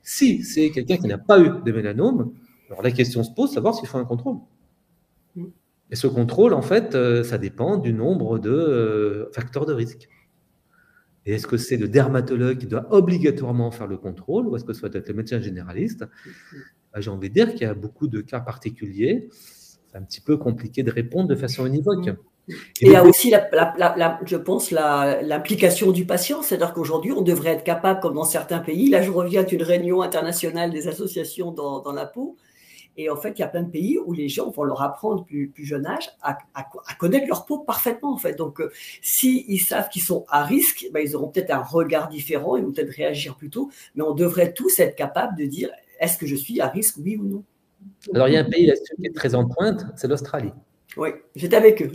Si c'est quelqu'un qui n'a pas eu de mélanome, alors la question se pose, savoir s'il faut un contrôle. Et ce contrôle, en fait, ça dépend du nombre de facteurs de risque. Et est-ce que c'est le dermatologue qui doit obligatoirement faire le contrôle ou est-ce que ça doit être le médecin généraliste? J'ai envie de dire qu'il y a beaucoup de cas particuliers. C'est un petit peu compliqué de répondre de façon univoque. Et il y a aussi, je pense, l'implication du patient. C'est-à-dire qu'aujourd'hui, on devrait être capable, comme dans certains pays, là je reviens d'une réunion internationale des associations dans la peau, et en fait, il y a plein de pays où les gens vont leur apprendre plus jeune âge à connaître leur peau parfaitement. En fait. Donc, s'ils savent qu'ils sont à risque, ils auront peut-être un regard différent, ils vont peut-être réagir plus tôt, mais on devrait tous être capables de dire, est-ce que je suis à risque, oui ou non? Alors, il y a un pays là-dessus qui est très en pointe, c'est l'Australie. Oui, j'étais avec eux.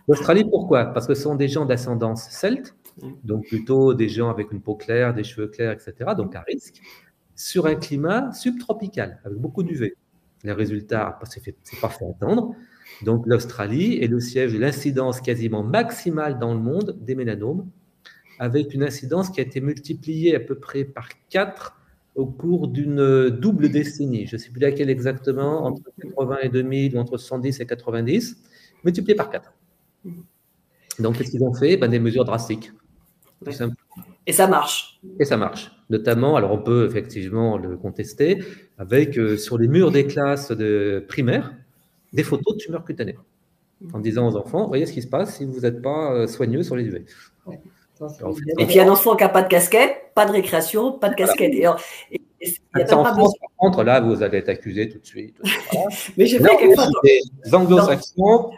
L'Australie, pourquoi? Parce que ce sont des gens d'ascendance celte, donc plutôt des gens avec une peau claire, des cheveux clairs, etc., donc à risque, sur un climat subtropical, avec beaucoup d'UV. Les résultats, c'est pas fait attendre. Donc, l'Australie est le siège de l'incidence quasiment maximale dans le monde des mélanomes, avec une incidence qui a été multipliée à peu près par 4 au cours d'une double décennie. Je ne sais plus laquelle exactement, entre 80 et 2000, ou entre 70 et 90, multiplié par 4. Donc, qu'est-ce qu'ils ont fait? Des mesures drastiques. Tout simple. Et ça marche. Et ça marche. Notamment, alors on peut effectivement le contester, avec sur les murs des classes primaires, des photos de tumeurs cutanées. En disant aux enfants, voyez ce qui se passe si vous n'êtes pas soigneux sur les UV. Et puis un enfant qui n'a pas de casquette, pas de récréation, pas de casquette. Voilà. En France, par contre, là, vous allez être accusé tout de suite. Voilà. Mais j'ai fait quelquefois des anglo-saxons.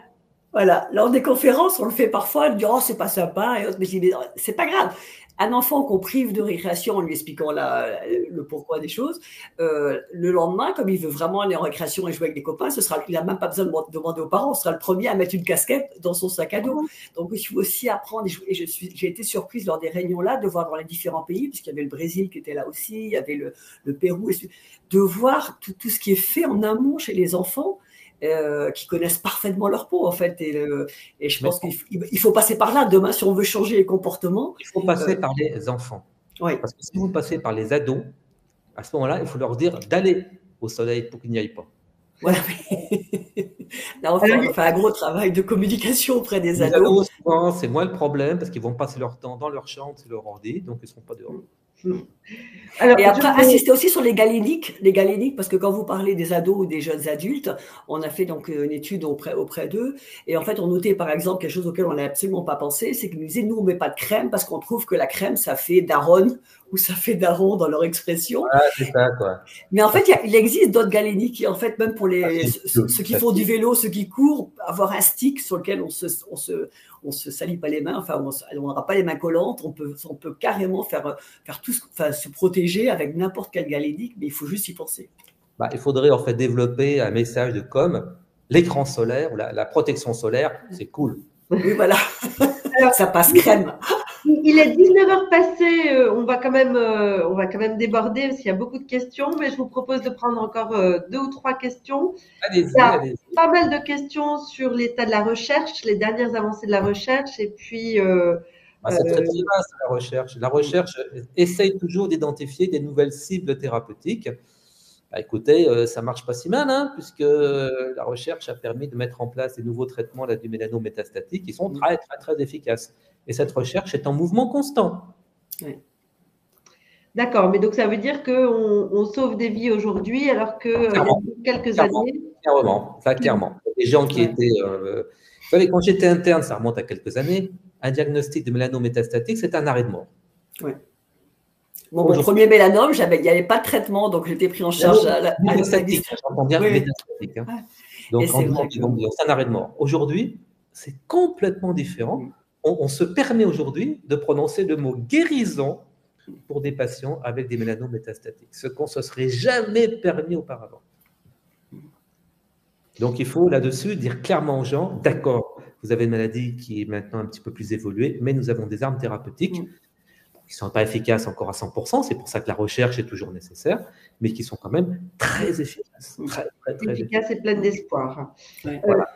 Voilà, lors des conférences, on le fait parfois, on dit « Oh, c'est pas sympa », mais je dis « C'est pas grave ». Un enfant qu'on prive de récréation en lui expliquant le pourquoi des choses, le lendemain, comme il veut vraiment aller en récréation et jouer avec des copains, il n'a même pas besoin de demander aux parents, on sera le premier à mettre une casquette dans son sac à dos. Donc, il faut aussi apprendre, et j'ai été surprise lors des réunions-là de voir dans les différents pays, puisqu'il y avait le Brésil qui était là aussi, il y avait le Pérou, de voir tout ce qui est fait en amont chez les enfants, qui connaissent parfaitement leur peau, en fait. Et je pense qu'il faut passer par là. Demain, si on veut changer les comportements… Il faut passer par les enfants. Oui. Parce que si vous passez par les ados, à ce moment-là, il faut leur dire d'aller au soleil pour qu'ils n'y aillent pas. Voilà. Là, on fait un gros travail de communication auprès des ados. Souvent, c'est moins le problème parce qu'ils vont passer leur temps dans leur chambre, c'est leur ordi, donc ils ne seront pas dehors. Alors, et après, insister aussi sur les galéniques, parce que quand vous parlez des ados ou des jeunes adultes, on a fait donc une étude auprès d'eux, et en fait, on notait par exemple quelque chose auquel on n'a absolument pas pensé, c'est qu'ils nous disaient, nous, on ne met pas de crème parce qu'on trouve que la crème, ça fait daronne, ou ça fait daron dans leur expression. Ah, c'est ça, quoi. Mais en fait, il existe d'autres galéniques qui, en fait, même pour ceux qui font du vélo, ceux qui courent, avoir un stick sur lequel on se salit pas les mains, enfin, on n'aura pas les mains collantes, on peut carrément faire tout, se protéger avec n'importe quelle galénique, mais il faut juste y penser. Il faudrait en fait développer un message de com. L'écran solaire ou la protection solaire, c'est cool. Oui, voilà. Alors, ça passe crème. Il est 19h passé, on va quand même déborder parce qu'il y a beaucoup de questions, mais je vous propose de prendre encore 2 ou 3 questions. Allez-y, il y a pas mal de questions sur l'état de la recherche, les dernières avancées de la recherche, et puis C'est très, très vaste, la recherche. La recherche essaye toujours d'identifier des nouvelles cibles thérapeutiques. Écoutez, ça ne marche pas si mal, hein, puisque la recherche a permis de mettre en place des nouveaux traitements du mélanome métastatique qui sont très, très, très efficaces. Et cette recherche est en mouvement constant. Oui. D'accord, mais donc ça veut dire qu'on sauve des vies aujourd'hui alors qu'il y a quelques années… Clairement. Des gens qui étaient… vous savez, quand j'étais interne, ça remonte à quelques années, un diagnostic de mélanome métastatique, c'est un arrêt de mort. Oui. Mon premier mélanome, il n'y avait pas de traitement, donc j'étais pris en charge à la métastatique. J'entends bien métastatique. Hein. Donc, c'est un arrêt de mort. Aujourd'hui, c'est complètement différent. On se permet aujourd'hui de prononcer le mot guérison pour des patients avec des mélanomes métastatiques, ce qu'on ne se serait jamais permis auparavant. Donc, il faut là-dessus dire clairement aux gens, d'accord, vous avez une maladie qui est maintenant un petit peu plus évoluée, mais nous avons des armes thérapeutiques qui ne sont pas efficaces encore à 100%, c'est pour ça que la recherche est toujours nécessaire, mais qui sont quand même très efficaces. Très efficaces et pleines d'espoir. Ouais. Voilà.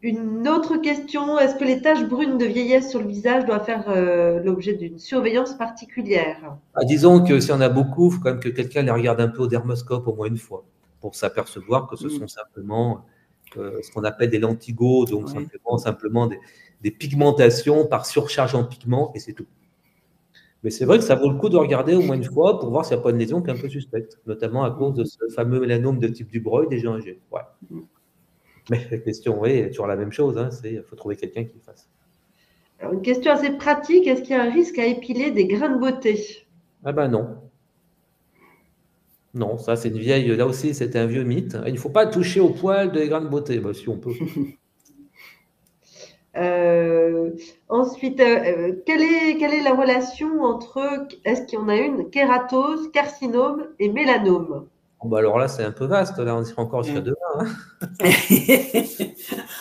Une autre question, est-ce que les taches brunes de vieillesse sur le visage doivent faire l'objet d'une surveillance particulière? Disons que s'il y en a beaucoup, il faut quand même que quelqu'un les regarde un peu au dermoscope au moins une fois pour s'apercevoir que ce sont simplement ce qu'on appelle des lentigos, donc simplement des pigmentations par surcharge en pigments, et c'est tout. Mais c'est vrai que ça vaut le coup de regarder au moins une fois pour voir s'il n'y a pas une lésion qui est un peu suspecte, notamment à cause de ce fameux mélanome de type du Breuil des gens âgés. Ouais. Mais la question, est toujours la même chose, il faut trouver quelqu'un qui le fasse. Alors, une question assez pratique, est-ce qu'il y a un risque à épiler des grains de beauté? Ah ben non. Non, ça c'est une vieille, là aussi c'était un vieux mythe. Il ne faut pas toucher au poil des grains de beauté. Ben, si on peut. Ensuite, quelle est la relation entre, est-ce qu'il y en a une, kératose, carcinome et mélanome? Alors là, c'est un peu vaste. Là, on sera encore jusqu'à demain.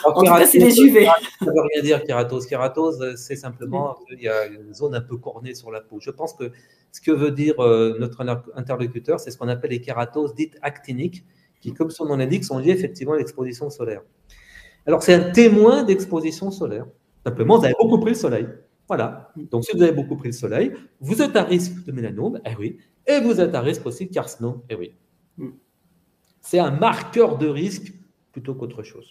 En tout cas, c'est les UV. Ça ne veut rien dire, kératose. Kératose, c'est simplement qu'il y a une zone un peu cornée sur la peau. Je pense que ce que veut dire notre interlocuteur, c'est ce qu'on appelle les kératoses dites actiniques, qui, comme son nom l'indique, sont liées effectivement à l'exposition solaire. Alors, c'est un témoin d'exposition solaire. Simplement, vous avez beaucoup pris le soleil. Voilà. Donc, si vous avez beaucoup pris le soleil, vous êtes à risque de mélanome, oui, et vous êtes à risque aussi de carcinome, oui. C'est un marqueur de risque plutôt qu'autre chose.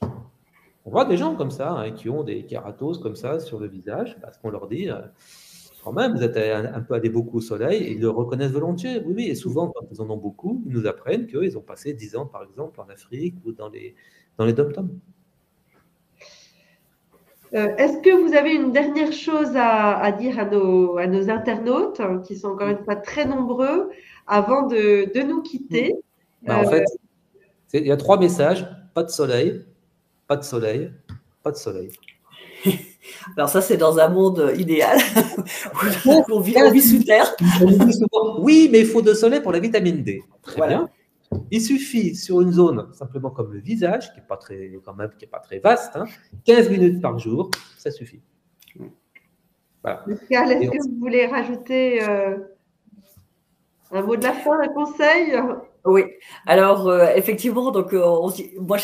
On voit des gens comme ça qui ont des kératoses comme ça sur le visage, parce qu'on leur dit quand même, vous êtes un peu allé beaucoup au soleil, et ils le reconnaissent volontiers. Oui, et souvent, quand ils en ont beaucoup, ils nous apprennent qu'ils ont passé 10 ans, par exemple, en Afrique ou dans les dom-toms. Est-ce que vous avez une dernière chose à dire à nos internautes, qui sont encore une fois très nombreux, avant de nous quitter? En fait, il y a 3 messages. Pas de soleil, pas de soleil, pas de soleil. Alors ça, c'est dans un monde idéal où on vit sous terre. Oui, mais il faut de soleil pour la vitamine D. Très bien. Il suffit sur une zone simplement comme le visage, qui n'est pas très vaste, 15 minutes par jour, ça suffit. Voilà. Pascal, est-ce que vous voulez rajouter un mot de la fin, un conseil? Oui. Alors effectivement, donc moi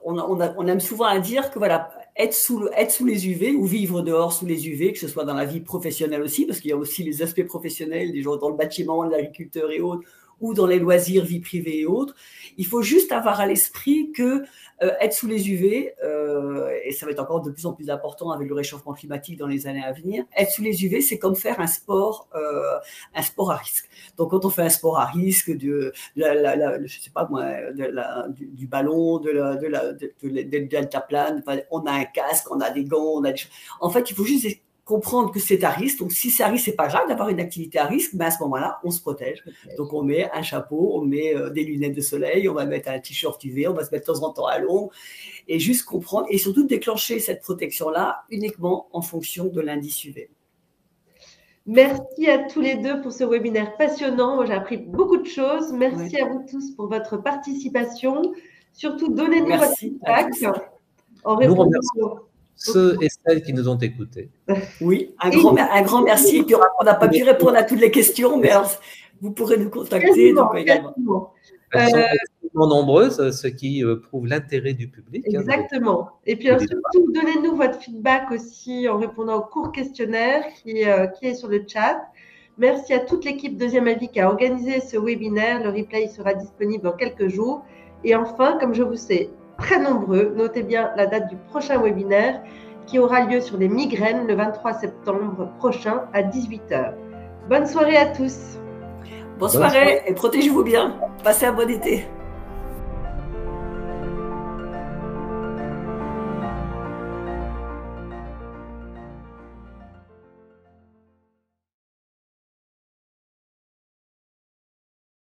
on aime souvent à dire que voilà, être sous les UV ou vivre dehors sous les UV, que ce soit dans la vie professionnelle aussi, parce qu'il y a aussi les aspects professionnels, des gens dans le bâtiment, l'agriculteur et autres, ou dans les loisirs, vie privée et autres. Il faut juste avoir à l'esprit que être sous les UV, et ça va être encore de plus en plus important avec le réchauffement climatique dans les années à venir, être sous les UV, c'est comme faire un sport à risque. Donc, quand on fait un sport à risque, je sais pas moi, du ballon, de deltaplane, on a un casque, on a des gants, on a des choses. En fait, il faut juste comprendre que c'est à risque. Donc, si c'est à risque, c'est pas grave d'avoir une activité à risque, mais à ce moment-là, on se protège. Donc, on met un chapeau, on met des lunettes de soleil, on va mettre un t-shirt UV, on va se mettre de temps en temps à l'ombre et juste comprendre et surtout déclencher cette protection-là uniquement en fonction de l'indice UV. Merci à tous les deux pour ce webinaire passionnant. Moi, j'ai appris beaucoup de choses. Merci à vous tous pour votre participation. Surtout, donnez-nous votre feedback en répondant ceux et celles qui nous ont écoutés. Oui, un grand merci. Puis on n'a pas pu répondre à toutes les questions, mais alors, vous pourrez nous contacter. Donc, également. Elles sont extrêmement nombreuses, ce qui prouve l'intérêt du public. Exactement. Et puis surtout, donnez-nous votre feedback aussi en répondant au court questionnaire qui est sur le chat. Merci à toute l'équipe Deuxième Avis qui a organisé ce webinaire. Le replay sera disponible dans quelques jours. Et enfin, comme je vous sais très nombreux, notez bien la date du prochain webinaire qui aura lieu sur les migraines le 23 septembre prochain à 18 h. Bonne soirée à tous. Bonne soirée et protégez-vous bien. Passez un bon été.